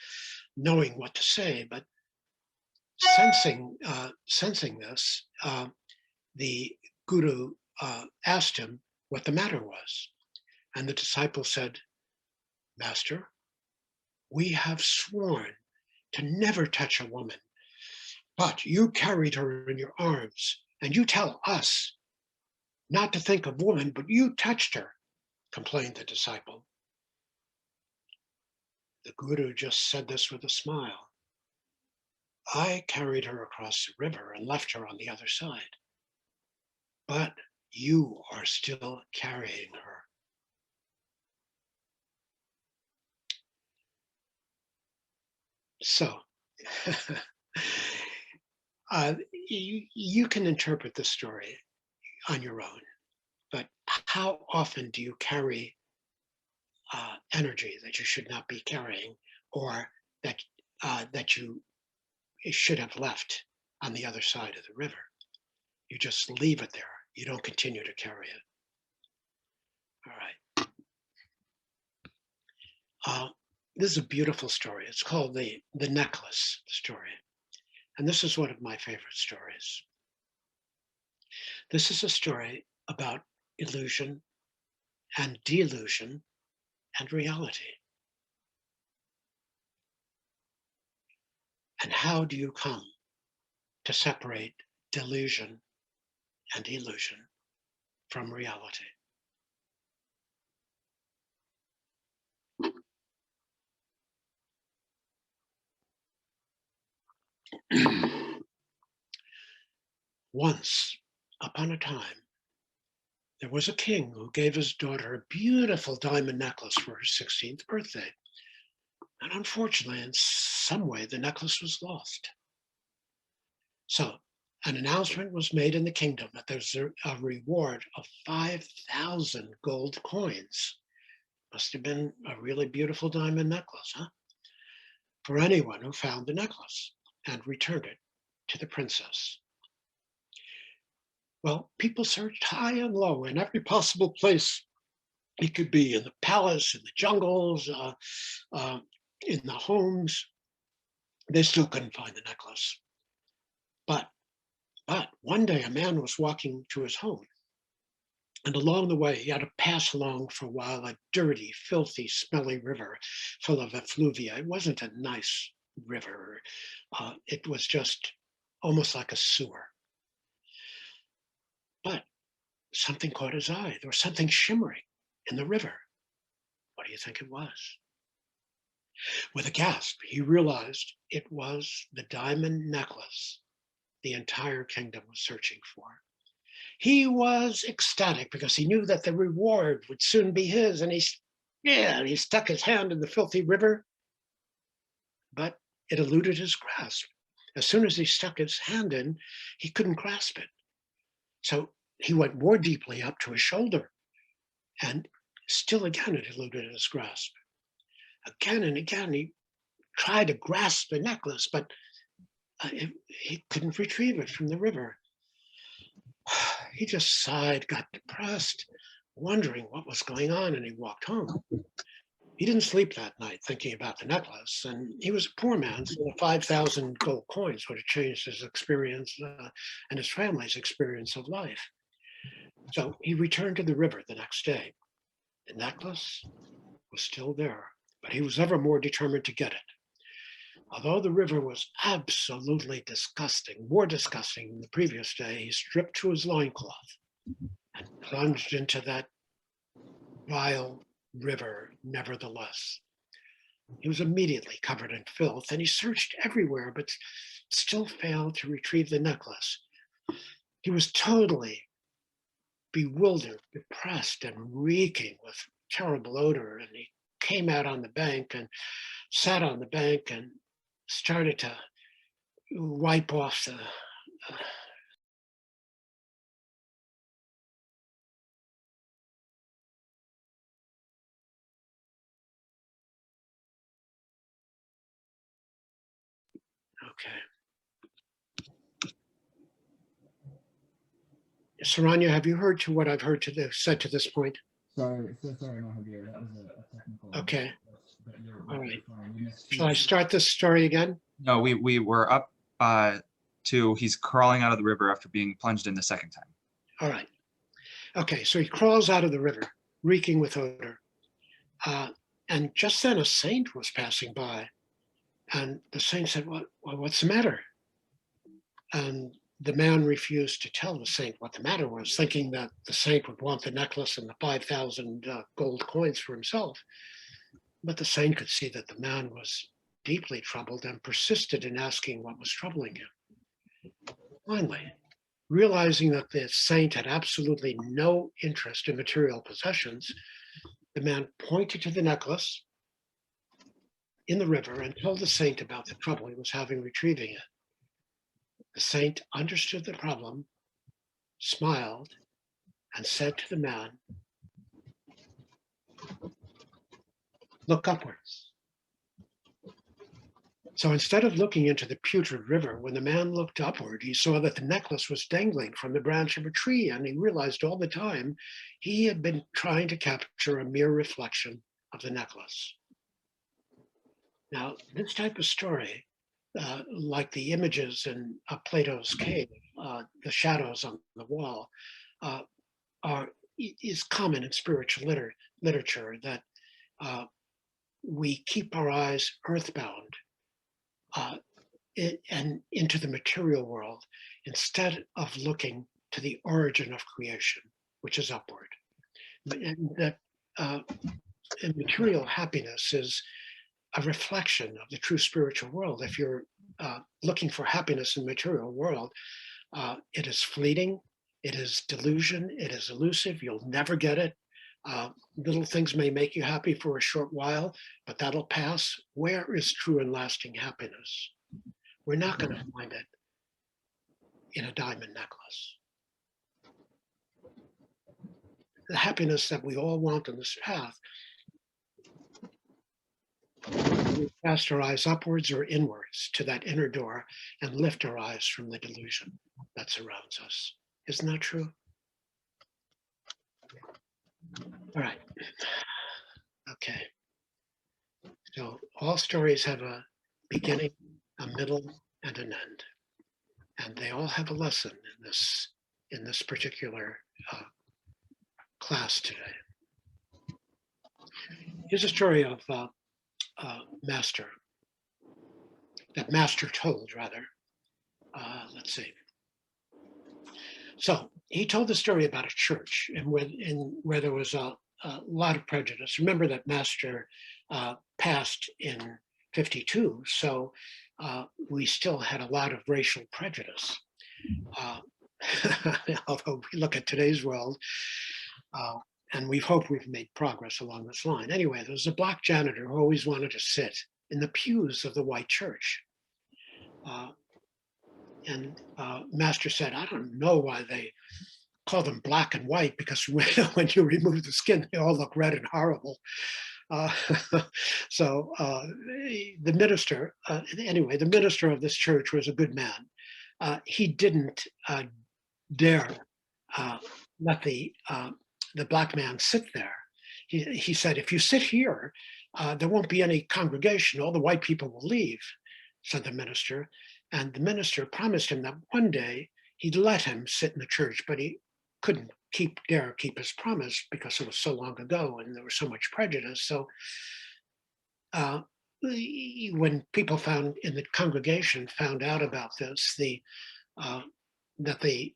knowing what to say. But sensing this, the guru asked him what the matter was. And the disciple said, "Master, we have sworn to never touch a woman, but you carried her in your arms, and you tell us not to think of woman, but you touched her," complained the disciple. The guru just said this with a smile. "I carried her across the river and left her on the other side, but you are still carrying her." So, you can interpret the story on your own, but how often do you carry energy that you should not be carrying, or that you should have left on the other side of the river? You just leave it there. You don't continue to carry it. All right. This is a beautiful story. It's called the necklace story, and this is one of my favorite stories. This is a story about illusion and delusion and reality. And how do you come to separate delusion and illusion from reality? Once upon a time, there was a king who gave his daughter a beautiful diamond necklace for her 16th birthday. And unfortunately, in some way, the necklace was lost. So an announcement was made in the kingdom that there's a reward of 5,000 gold coins. Must have been a really beautiful diamond necklace, huh? For anyone who found the necklace and returned it to the princess. Well, people searched high and low in every possible place it could be, in the palace, in the jungles, in the homes. They still couldn't find the necklace. But one day a man was walking to his home. And along the way, he had to pass along for a while a dirty, filthy, smelly river full of effluvia. It wasn't a nice river. It was just almost like a sewer. But something caught his eye. There was something shimmering in the river. What do you think it was? With a gasp, he realized it was the diamond necklace the entire kingdom was searching for. He was ecstatic because he knew that the reward would soon be his, and he stuck his hand in the filthy river, but it eluded his grasp. As soon as he stuck his hand in, he couldn't grasp it. So he went more deeply up to his shoulder, and still again it eluded his grasp. Again and again he tried to grasp the necklace, but he couldn't retrieve it from the river. He just sighed, got depressed, wondering what was going on, and he walked home. He didn't sleep that night thinking about the necklace, and he was a poor man, so the 5,000 gold coins would have changed his experience and his family's experience of life. So he returned to the river the next day. The necklace was still there, but he was ever more determined to get it. Although the river was absolutely disgusting, more disgusting than the previous day, he stripped to his loincloth and plunged into that vile river nevertheless. He was immediately covered in filth, and he searched everywhere, but still failed to retrieve the necklace. He was totally bewildered, depressed, and reeking with terrible odor, and he came out on the bank and sat on the bank and started to wipe off the Okay. Saranya, have you heard to what I've said to this point? Sorry, Mahavir. That was a technical. Okay. But All right. fine. Shall I start this story again? No, we were up to he's crawling out of the river after being plunged in the second time. All right. Okay, so he crawls out of the river, reeking with odor. And just then a saint was passing by. And the saint said, what's the matter? And the man refused to tell the saint what the matter was, thinking that the saint would want the necklace and the 5,000 gold coins for himself. But the saint could see that the man was deeply troubled and persisted in asking what was troubling him. Finally, realizing that the saint had absolutely no interest in material possessions, the man pointed to the necklace in the river and told the saint about the trouble he was having retrieving it. The saint understood the problem, smiled, and said to the man, "Look upwards." So instead of looking into the putrid river, when the man looked upward, he saw that the necklace was dangling from the branch of a tree, and he realized all the time he had been trying to capture a mere reflection of the necklace. Now, this type of story, like the images in Plato's cave, the shadows on the wall, is common in spiritual literature, that we keep our eyes earthbound and into the material world instead of looking to the origin of creation, which is upward. And that and material happiness is a reflection of the true spiritual world. If you're looking for happiness in the material world, it is fleeting, it is delusion, it is elusive, you'll never get it. Little things may make you happy for a short while, but that'll pass. Where is true and lasting happiness? We're not going to find it in a diamond necklace. The happiness that we all want on this path, we cast our eyes upwards or inwards to that inner door and lift our eyes from the delusion that surrounds us. Isn't that true? All right. Okay. So all stories have a beginning, a middle, and an end. And they all have a lesson in this particular class today. Here's a story of Master, that Master told, rather. Let's see. So he told the story about a church and where there was a lot of prejudice. Remember that Master passed in 52, so we still had a lot of racial prejudice. Although we look at today's world, and we hope we've made progress along this line. Anyway, there was a black janitor who always wanted to sit in the pews of the white church. And Master said, I don't know why they call them black and white, because when you remove the skin, they all look red and horrible. So the minister, anyway, the minister of this church was a good man. He didn't dare let the black man sit there. He said, if you sit here, there won't be any congregation. All the white people will leave, said the minister. And the minister promised him that one day he'd let him sit in the church, but he couldn't dare keep his promise because it was so long ago and there was so much prejudice. So when people in the congregation found out about this, that the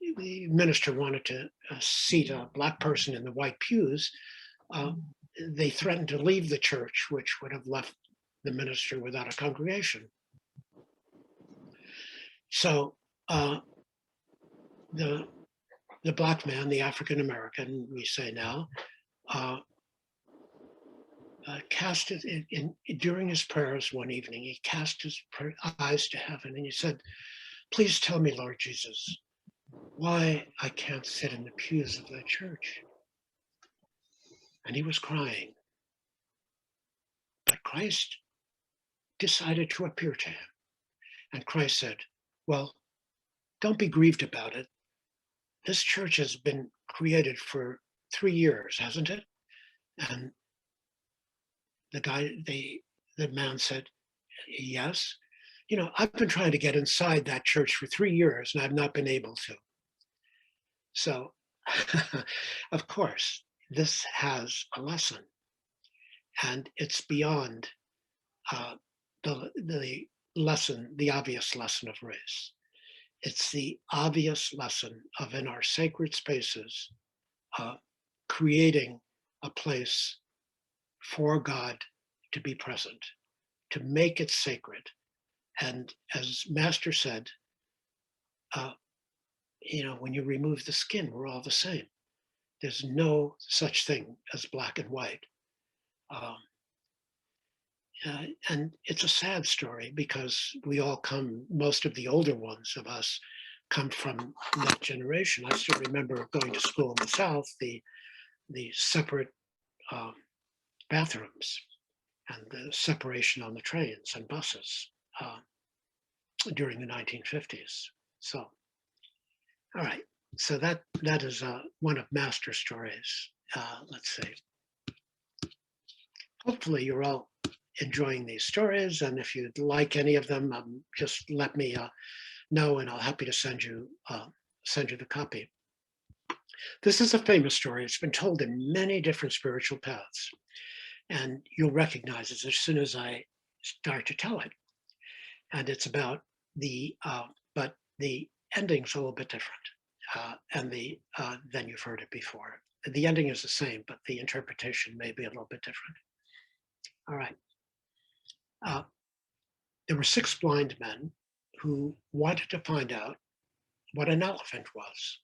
minister wanted to seat a black person in the white pews, they threatened to leave the church, which would have left the minister without a congregation. So the black man, the African American, we say now, cast it during his prayers one evening. He cast his eyes to heaven and he said, "Please tell me, Lord Jesus, why I can't sit in the pews of the church." And he was crying. But Christ decided to appear to him And Christ said, well, don't be grieved about it. This church has been created for 3 years, hasn't it? And the man said, yes. I've been trying to get inside that church for 3 years and I've not been able to. So, of course, this has a lesson, and it's beyond the lesson, the obvious lesson of race. It's the obvious lesson of, in our sacred spaces, creating a place for God to be present, to make it sacred. And as Master said, when you remove the skin, we're all the same. There's no such thing as black and white. And it's a sad story because we all most of the older ones of us come from that generation. I still remember going to school in the South, the separate bathrooms and the separation on the trains and buses during the 1950s. So, all right. So that is one of Master's stories. Let's see. Hopefully you're all enjoying these stories, and if you'd like any of them, just let me know, and I'll happy to send you the copy. This is a famous story. It's been told in many different spiritual paths, and you'll recognize it as soon as I start to tell it. And it's about but the ending's a little bit different, and than you've heard it before. The ending is the same, but the interpretation may be a little bit different. All right. There were 6 blind men who wanted to find out what an elephant was.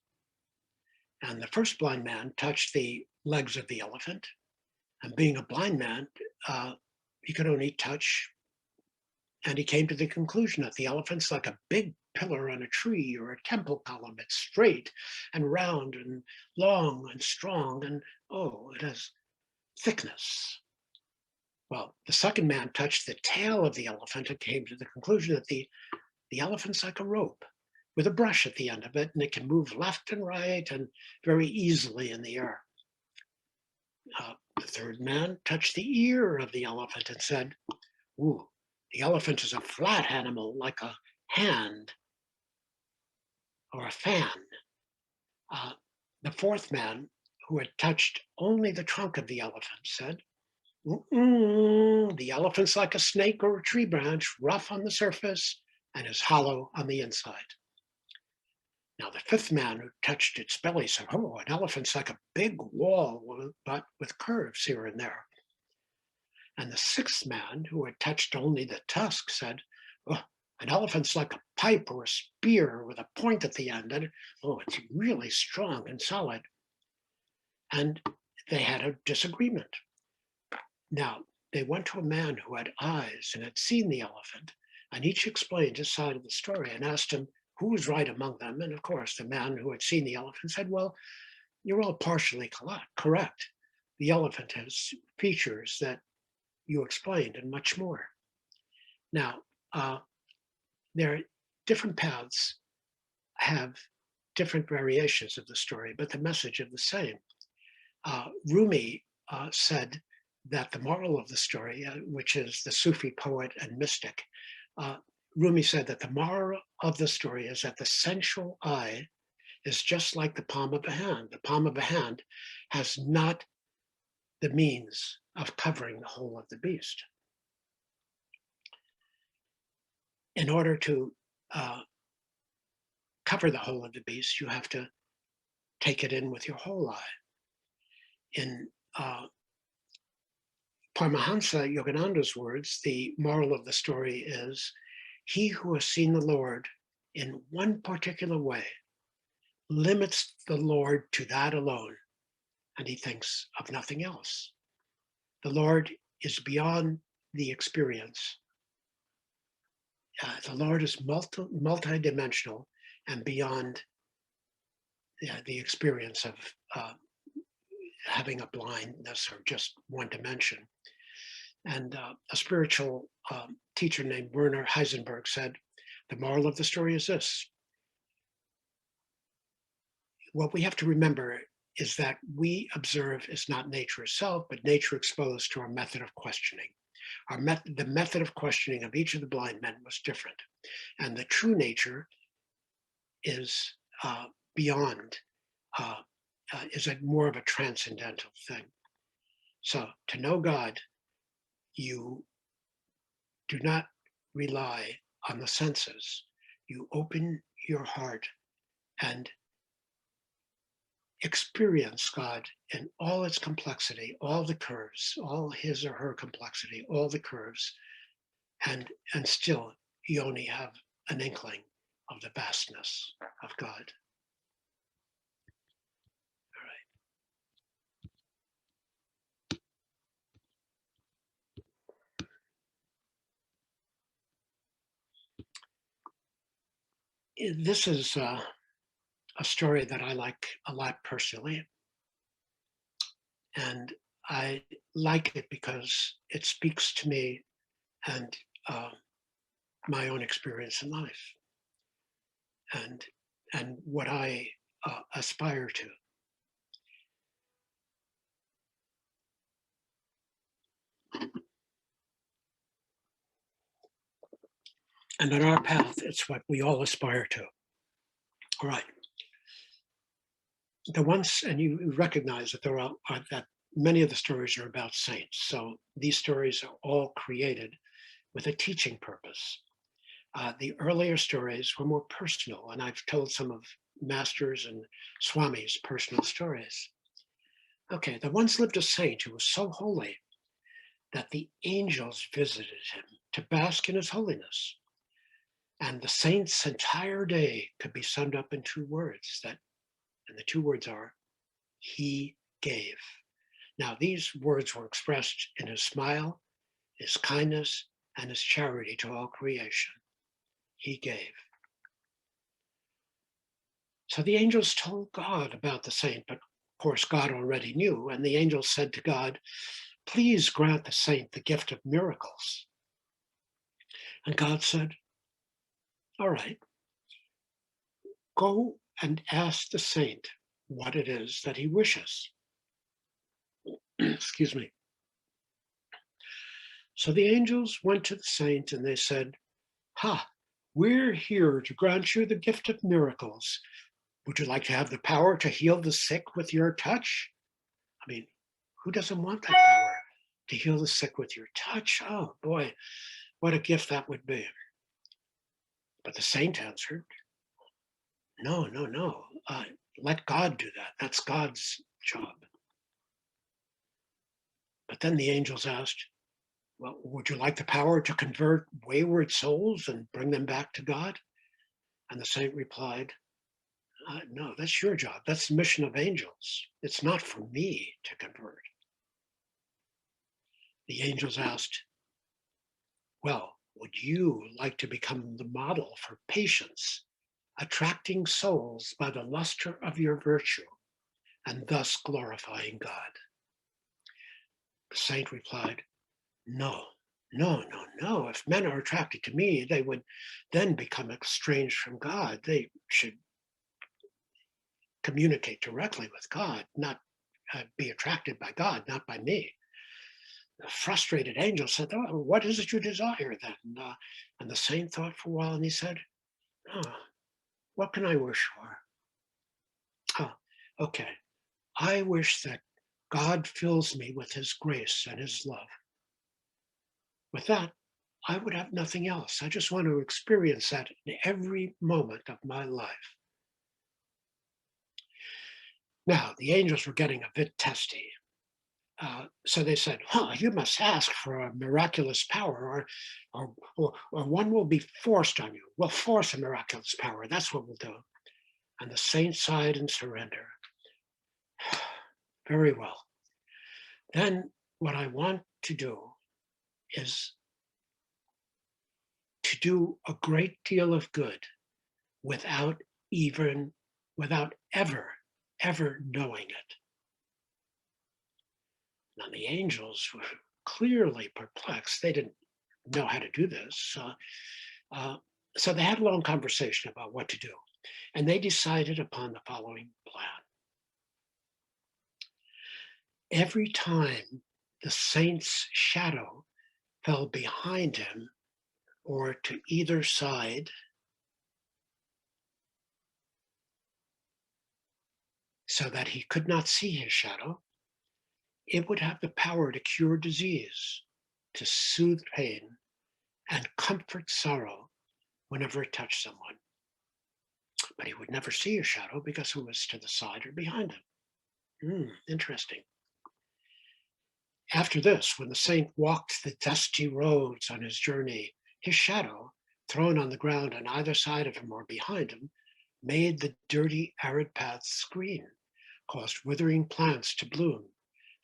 And the first blind man touched the legs of the elephant. And being a blind man, he could only touch, and he came to the conclusion that the elephant's like a big pillar on a tree or a temple column. It's straight and round and long and strong, and it has thickness. Well, the second man touched the tail of the elephant and came to the conclusion that the elephant's like a rope with a brush at the end of it, and it can move left and right and very easily in the air. The third man touched the ear of the elephant and said, ooh, the elephant is a flat animal like a hand or a fan. The fourth man, who had touched only the trunk of the elephant, said, the elephant's like a snake or a tree branch, rough on the surface and is hollow on the inside. Now the fifth man, who touched its belly, said, an elephant's like a big wall, but with curves here and there. And the sixth man, who had touched only the tusk, said, an elephant's like a pipe or a spear with a point at the end, and it's really strong and solid. And they had a disagreement. Now, they went to a man who had eyes and had seen the elephant, and each explained his side of the story and asked him who was right among them. And of course, the man who had seen the elephant said, well, you're all partially correct. The elephant has features that you explained and much more. Now, there are different paths have different variations of the story, but the message is the same. Rumi said that the moral of the story, which is the Sufi poet and mystic, Rumi said that the moral of the story is that the sensual eye is just like the palm of a hand. The palm of a hand has not the means of covering the whole of the beast. In order to cover the whole of the beast, you have to take it in with your whole eye. In Paramhansa Yogananda's words, the moral of the story is, he who has seen the Lord in one particular way limits the Lord to that alone, and he thinks of nothing else. The Lord is beyond the experience. The Lord is multidimensional and beyond the experience of having a blindness or just one dimension. And a spiritual teacher named Werner Heisenberg said, The moral of the story is this. What we have to remember is that we observe is not nature itself, but nature exposed to our method of questioning. The method of questioning of each of the blind men was different. And the true nature is beyond, is more of a transcendental thing. So to know God, you do not rely on the senses. You open your heart and experience God in all its complexity, all the curves, all his or her complexity, all the curves, and still you only have an inkling of the vastness of God. All right. This is a story that I like a lot personally. And I like it because it speaks to me and my own experience in life and what I aspire to. And on our path, it's what we all aspire to. All right. The ones, and you recognize that there are that many of the stories are about saints. So these stories are all created with a teaching purpose. The earlier stories were more personal, and I've told some of Masters and Swami's personal stories. Okay, there once lived a saint who was so holy that the angels visited him to bask in his holiness. And the saint's entire day could be summed up in two words, and the two words are, he gave. Now, these words were expressed in his smile, his kindness, and his charity to all creation. He gave. So the angels told God about the saint, but of course God already knew, and the angels said to God, please grant the saint the gift of miracles. And God said, all right, go and ask the saint what it is that he wishes. Excuse me. So the angels went to the saint and they said, we're here to grant you the gift of miracles. Would you like to have the power to heal the sick with your touch? I mean, who doesn't want that power to heal the sick with your touch? Oh boy, what a gift that would be. But the saint answered, no. Let God do that. That's God's job. But then the angels asked, well, would you like the power to convert wayward souls and bring them back to God? And the saint replied, no, that's your job. That's the mission of angels. It's not for me to convert. The angels asked, well, would you like to become the model for patience, attracting souls by the luster of your virtue, and thus glorifying God? The saint replied, no. If men are attracted to me, they would then become estranged from God. They should communicate directly with God, not be attracted by God, not by me. The frustrated angel said, oh, what is it you desire then? And the saint thought for a while and he said, what can I wish for? Okay. I wish that God fills me with his grace and his love. With that, I would have nothing else. I just want to experience that in every moment of my life. Now, the angels were getting a bit testy. So they said, you must ask for a miraculous power or one will be forced on you. We'll force a miraculous power. That's what we'll do. And the saint sighed in surrender. Very well. Then what I want to do is to do a great deal of good without ever knowing it. Now the angels were clearly perplexed. They didn't know how to do this. So they had a long conversation about what to do, and they decided upon the following plan. Every time the saint's shadow fell behind him or to either side, so that he could not see his shadow, it would have the power to cure disease, to soothe pain, and comfort sorrow whenever it touched someone. But he would never see his shadow because it was to the side or behind him. Interesting. After this, when the saint walked the dusty roads on his journey, his shadow, thrown on the ground on either side of him or behind him, made the dirty, arid paths green, caused withering plants to bloom,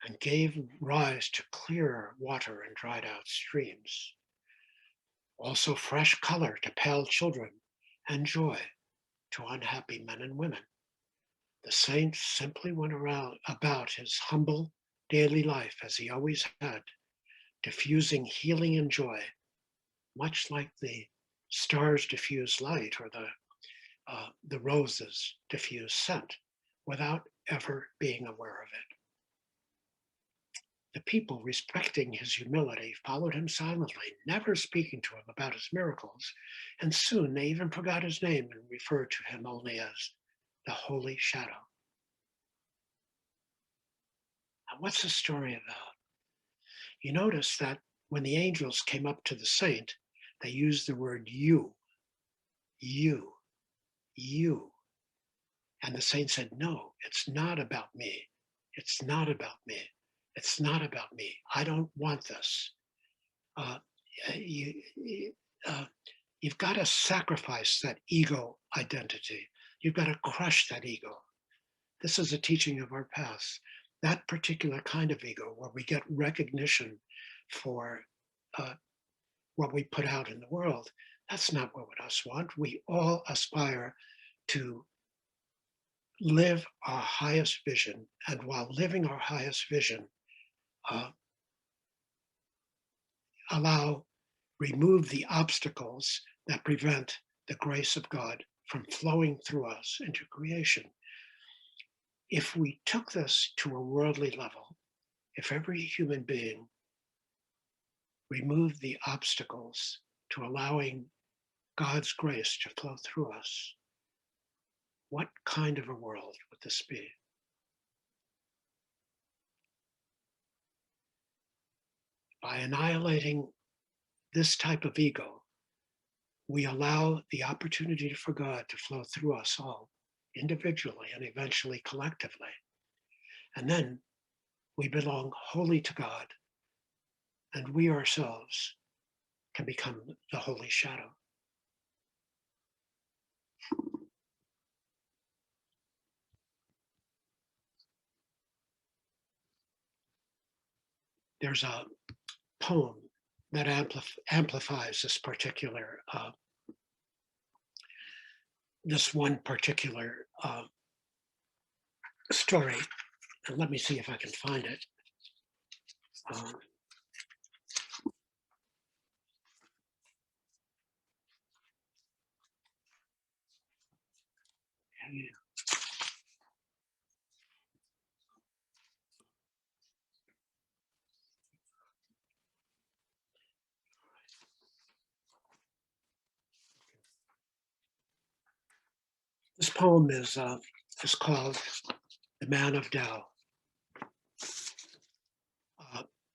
and gave rise to clear water and dried out streams. Also fresh color to pale children and joy to unhappy men and women. The saint simply went around about his humble daily life as he always had, diffusing healing and joy, much like the stars diffuse light or the roses diffuse scent, without ever being aware of it. The people, respecting his humility, followed him silently, never speaking to him about his miracles, and soon they even forgot his name and referred to him only as the Holy Shadow. Now, what's the story about? You notice that when the angels came up to the saint, they used the word you, you, you. And the saint said, no, it's not about me. It's not about me. It's not about me. I don't want this. You've got to sacrifice that ego identity. You've got to crush that ego. This is a teaching of our past. That particular kind of ego where we get recognition for what we put out in the world, that's not what us want. We all aspire to live our highest vision, and while living our highest vision, remove the obstacles that prevent the grace of God from flowing through us into creation. If we took this to a worldly level, if every human being removed the obstacles to allowing God's grace to flow through us, what kind of a world would this be? By annihilating this type of ego, we allow the opportunity for God to flow through us all, individually and eventually collectively. And then we belong wholly to God, and we ourselves can become the holy shadow. There's a poem that amplifies this particular, this one particular story. And let me see if I can find it. This poem is called The Man of Dao.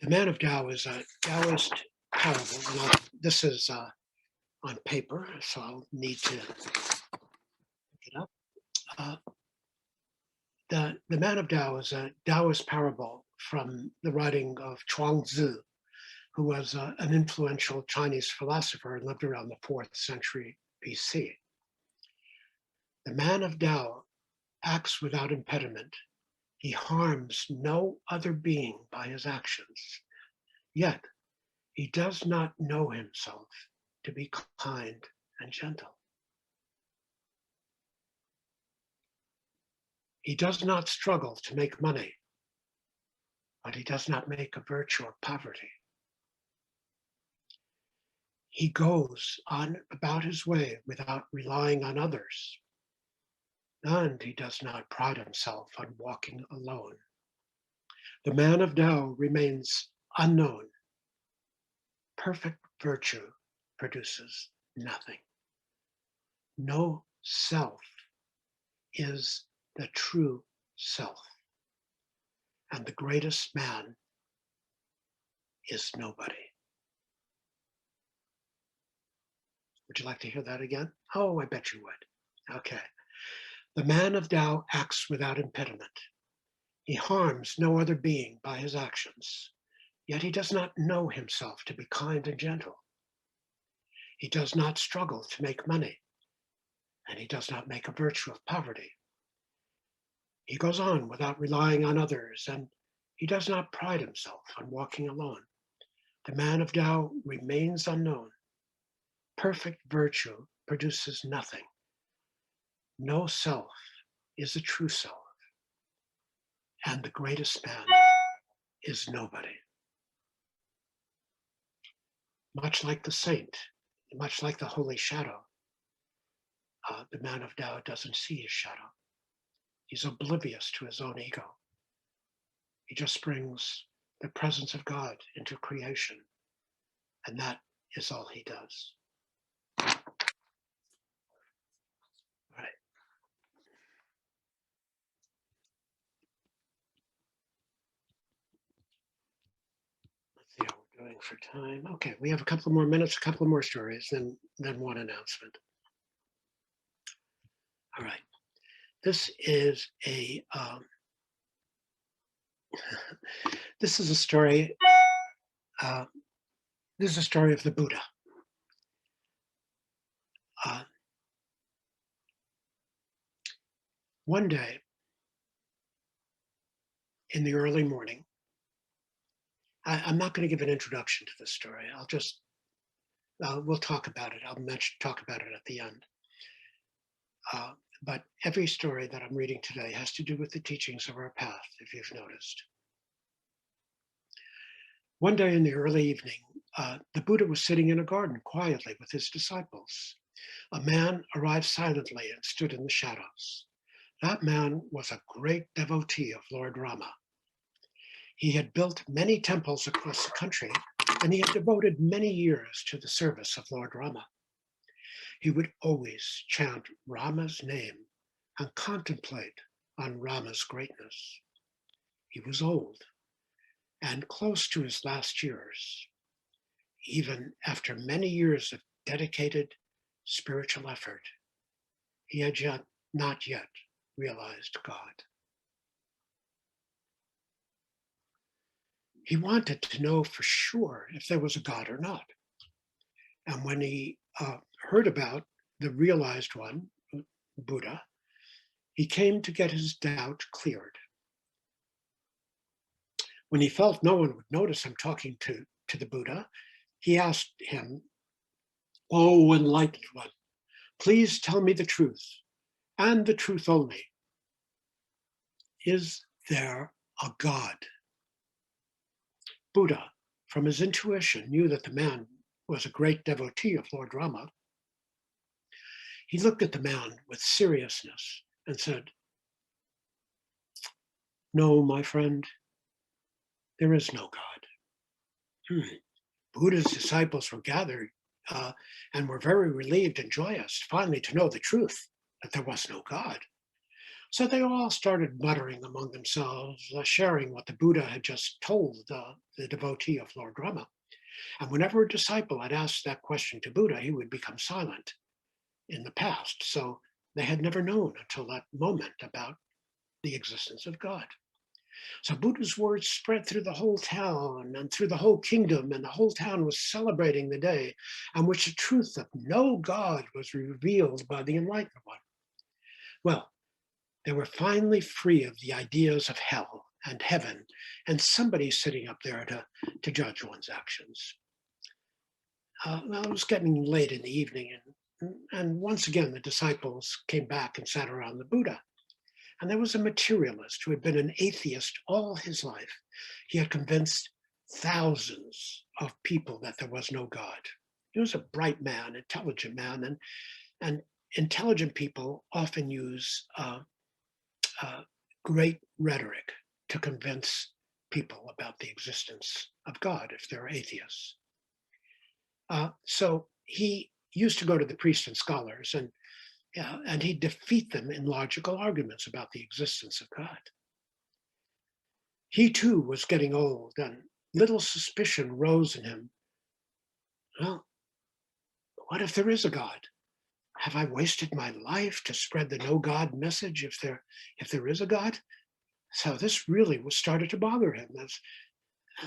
The Man of Dao is a Taoist parable. And this is on paper, so I'll need to pick it up. The Man of Dao is a Taoist parable from the writing of Chuangzi, who was an influential Chinese philosopher and lived around the 4th century BC. The Man of Dao acts without impediment. He harms no other being by his actions, yet he does not know himself to be kind and gentle. He does not struggle to make money, but he does not make a virtue of poverty. He goes on about his way without relying on others, and he does not pride himself on walking alone. The man of Dao remains unknown. Perfect virtue produces nothing. No self is the true self, and the greatest man is nobody. Would you like to hear that again? Oh, I bet you would. Okay. The man of Dao acts without impediment. He harms no other being by his actions, yet he does not know himself to be kind and gentle. He does not struggle to make money, and he does not make a virtue of poverty. He goes on without relying on others, and he does not pride himself on walking alone. The man of Dao remains unknown. Perfect virtue produces nothing. No self is a true self, and the greatest man is nobody. Much like the saint, much like the holy shadow, the man of Dao doesn't see his shadow. He's oblivious to his own ego. He just brings the presence of God into creation, and that is all he does. All right. Let's see how we're doing for time. Okay, we have a couple more minutes, a couple more stories, then one announcement. All right. This is a this is a story. This is a story of the Buddha. One day in the early morning, I'm not going to give an introduction to this story. I'll just we'll talk about it. I'll talk about it at the end. But every story that I'm reading today has to do with the teachings of our path, if you've noticed. One day in the early evening, the Buddha was sitting in a garden quietly with his disciples. A man arrived silently and stood in the shadows. That man was a great devotee of Lord Rama. He had built many temples across the country, and he had devoted many years to the service of Lord Rama. He would always chant Rama's name and contemplate on Rama's greatness. He was old and close to his last years, even after many years of dedicated spiritual effort. He had not yet realized God. He wanted to know for sure if there was a God or not. And when he heard about the realized one, Buddha, he came to get his doubt cleared. When he felt no one would notice him talking to the Buddha, he asked him, "Oh, enlightened one, please tell me the truth, and the truth only. Is there a God?" Buddha, from his intuition, knew that the man was a great devotee of Lord Rama. He looked at the man with seriousness and said, "No, my friend, there is no God." Buddha's disciples were gathered and were very relieved and joyous finally to know the truth, that there was no God. So they all started muttering among themselves, sharing what the Buddha had just told the devotee of Lord Rama. And whenever a disciple had asked that question to Buddha, he would become silent in the past. So they had never known until that moment about the existence of God. So Buddha's words spread through the whole town and through the whole kingdom, and the whole town was celebrating the day on which the truth of no God was revealed by the enlightened one. Well, they were finally free of the ideas of hell and heaven and somebody sitting up there to judge one's actions. Well, it was getting late in the evening, and once again the disciples came back and sat around the Buddha. And there was a materialist who had been an atheist all his life. He had convinced thousands of people that there was no God. He was a bright man, intelligent man, and intelligent people often use great rhetoric to convince people about the existence of God if they're atheists. So he used to go to the priests and scholars, and he'd defeat them in logical arguments about the existence of God. He too was getting old, and little suspicion rose in him. Well, what if there is a God? Have I wasted my life to spread the no God message if there is a God? So this really was started to bother him.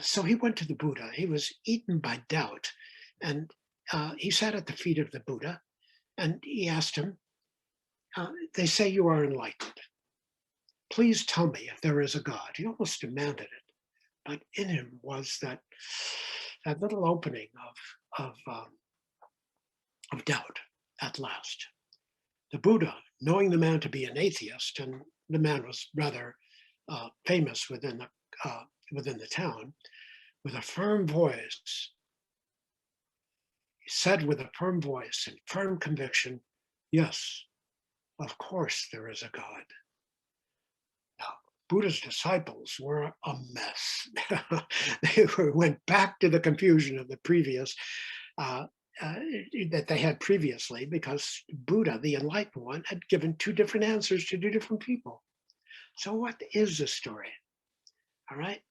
So he went to the Buddha. He was eaten by doubt, and he sat at the feet of the Buddha, and he asked him, they say you are enlightened. Please tell me if there is a God. He almost demanded it, but in him was that little opening of doubt at last. The Buddha, knowing the man to be an atheist, and the man was rather famous within the town, with a firm voice, he said with a firm voice and firm conviction, yes, of course there is a God. Now, Buddha's disciples were a mess. They went back to the confusion of the previous, that they had previously, because Buddha, the enlightened one, had given two different answers to two different people. So what is the story? All right.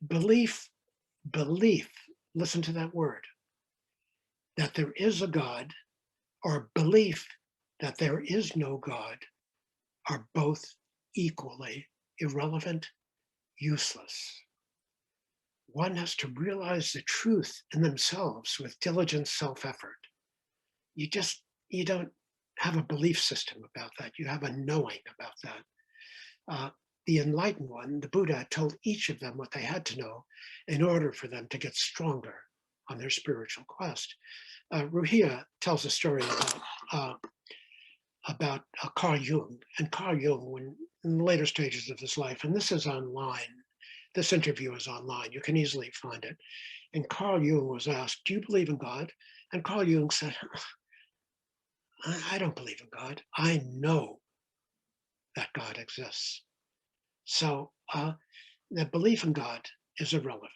Belief, listen to that word, that there is a God, or belief that there is no God, are both equally irrelevant, useless. One has to realize the truth in themselves with diligent self-effort. You don't have a belief system about that. You have a knowing about that. The enlightened one, the Buddha, told each of them what they had to know in order for them to get stronger on their spiritual quest. Ruhia tells a story about Carl Jung, and Carl Jung, when in the later stages of his life, and this is online, this interview is online, you can easily find it. And Carl Jung was asked, do you believe in God? And Carl Jung said, I don't believe in God. I know that God exists. So the belief in God is irrelevant.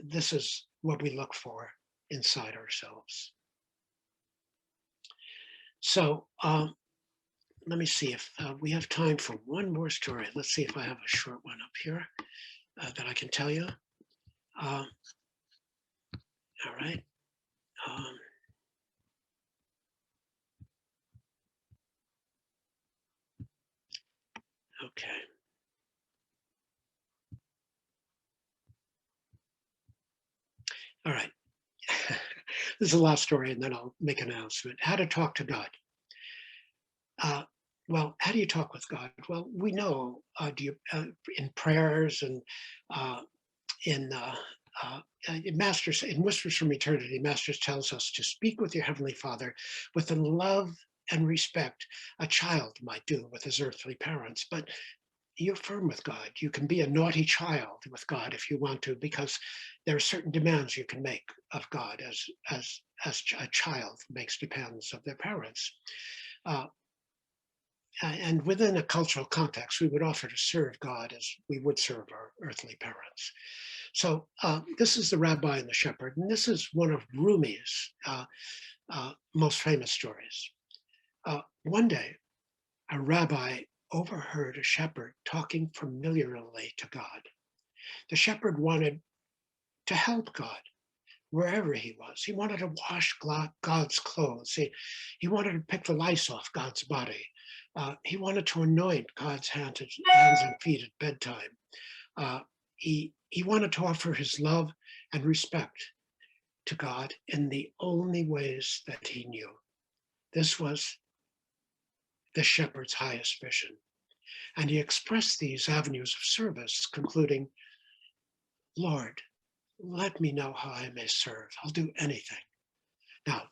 This is what we look for inside ourselves. So let me see if we have time for one more story. Let's see if I have a short one up here that I can tell you. All right. Okay. All right. This is the last story, and then I'll make an announcement. How to talk to God. Well, how do you talk with God? Well, we know in prayers and in Masters, in Whispers from Eternity, Masters tells us to speak with your Heavenly Father with the love and respect a child might do with his earthly parents. But you're firm with God. You can be a naughty child with God if you want to, because there are certain demands you can make of God as a child makes demands of their parents. And within a cultural context, we would offer to serve God as we would serve our earthly parents. So this is the Rabbi and the Shepherd, and this is one of Rumi's most famous stories. One day, a rabbi overheard a shepherd talking familiarly to God. The shepherd wanted to help God wherever he was. He wanted to wash God's clothes. He wanted to pick the lice off God's body. He wanted to anoint God's hands and feet at bedtime. He wanted to offer his love and respect to God in the only ways that he knew. This was the shepherd's highest vision. And he expressed these avenues of service, concluding, Lord, let me know how I may serve. I'll do anything. Now,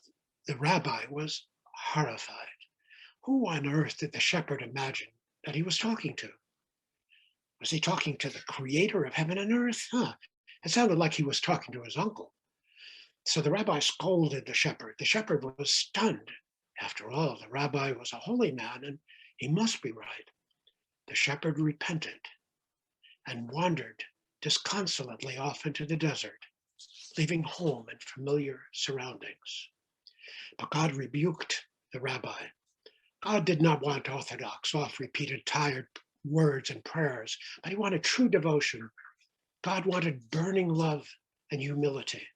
the rabbi was horrified. Who on earth did the shepherd imagine that he was talking to? Was he talking to the creator of heaven and earth? It sounded like he was talking to his uncle. So the rabbi scolded the shepherd. The shepherd was stunned. After all, the rabbi was a holy man and he must be right. The shepherd repented and wandered disconsolately off into the desert, leaving home and familiar surroundings. But God rebuked the rabbi. God did not want orthodox, oft-repeated, tired words and prayers, but he wanted true devotion. God wanted burning love and humility.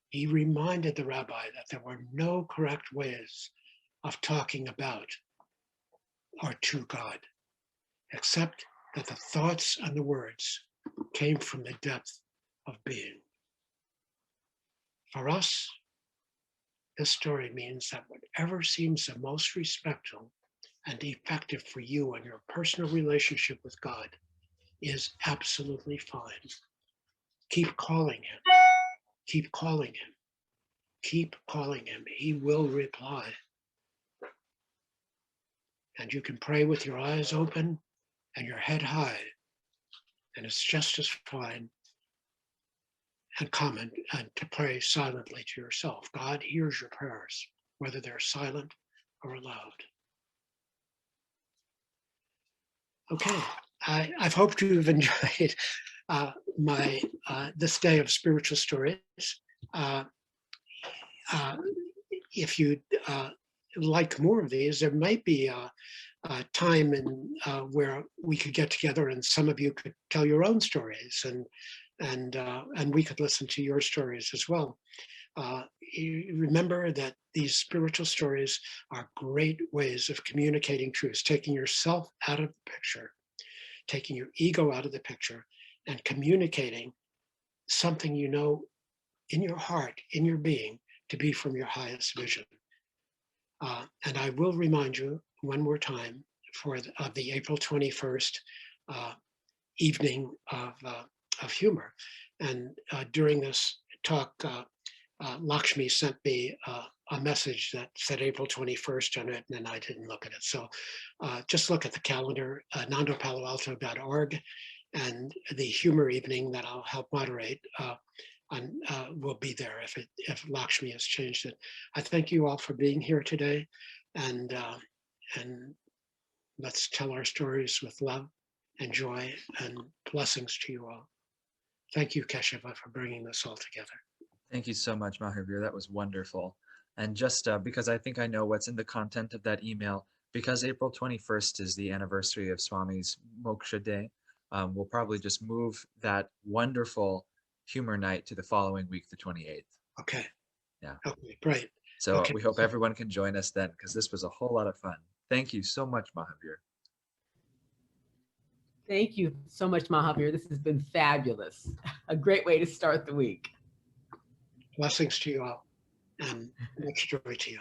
He reminded the rabbi that there were no correct ways of talking about or to God, except that the thoughts and the words came from the depth of being. For us, this story means that whatever seems the most respectful and effective for you and your personal relationship with God is absolutely fine. Keep calling him. Keep calling him. Keep calling him. He will reply. And you can pray with your eyes open and your head high, and it's just as fine and common and to pray silently to yourself. God hears your prayers, whether they're silent or loud. Okay, I've hoped you've enjoyed my this day of spiritual stories. If you'd like more of these, there might be a time where we could get together and some of you could tell your own stories and we could listen to your stories as well. You remember that these spiritual stories are great ways of communicating truths, taking yourself out of the picture, taking your ego out of the picture, and communicating something you know in your heart, in your being, to be from your highest vision. And I will remind you one more time for the April 21st evening of humor. And during this talk, Lakshmi sent me a message that said April 21st on it, and I didn't look at it. So just look at the calendar, nandopaloalto.org, and the humor evening that I'll help moderate will be there if Lakshmi has changed it. I thank you all for being here today, and let's tell our stories with love and joy and blessings to you all. Thank you, Keshava, for bringing this all together. Thank you so much, Mahavir. That was wonderful. And just because I think I know what's in the content of that email, because April 21st is the anniversary of Swami's Moksha Day, we'll probably just move that wonderful humor night to the following week, the 28th. Okay. Yeah. Okay, great. So Okay. we hope everyone can join us then, because this was a whole lot of fun. Thank you so much, Mahavir. Thank you so much, Mahavir. This has been fabulous. A great way to start the week. Blessings to you all and much joy to you.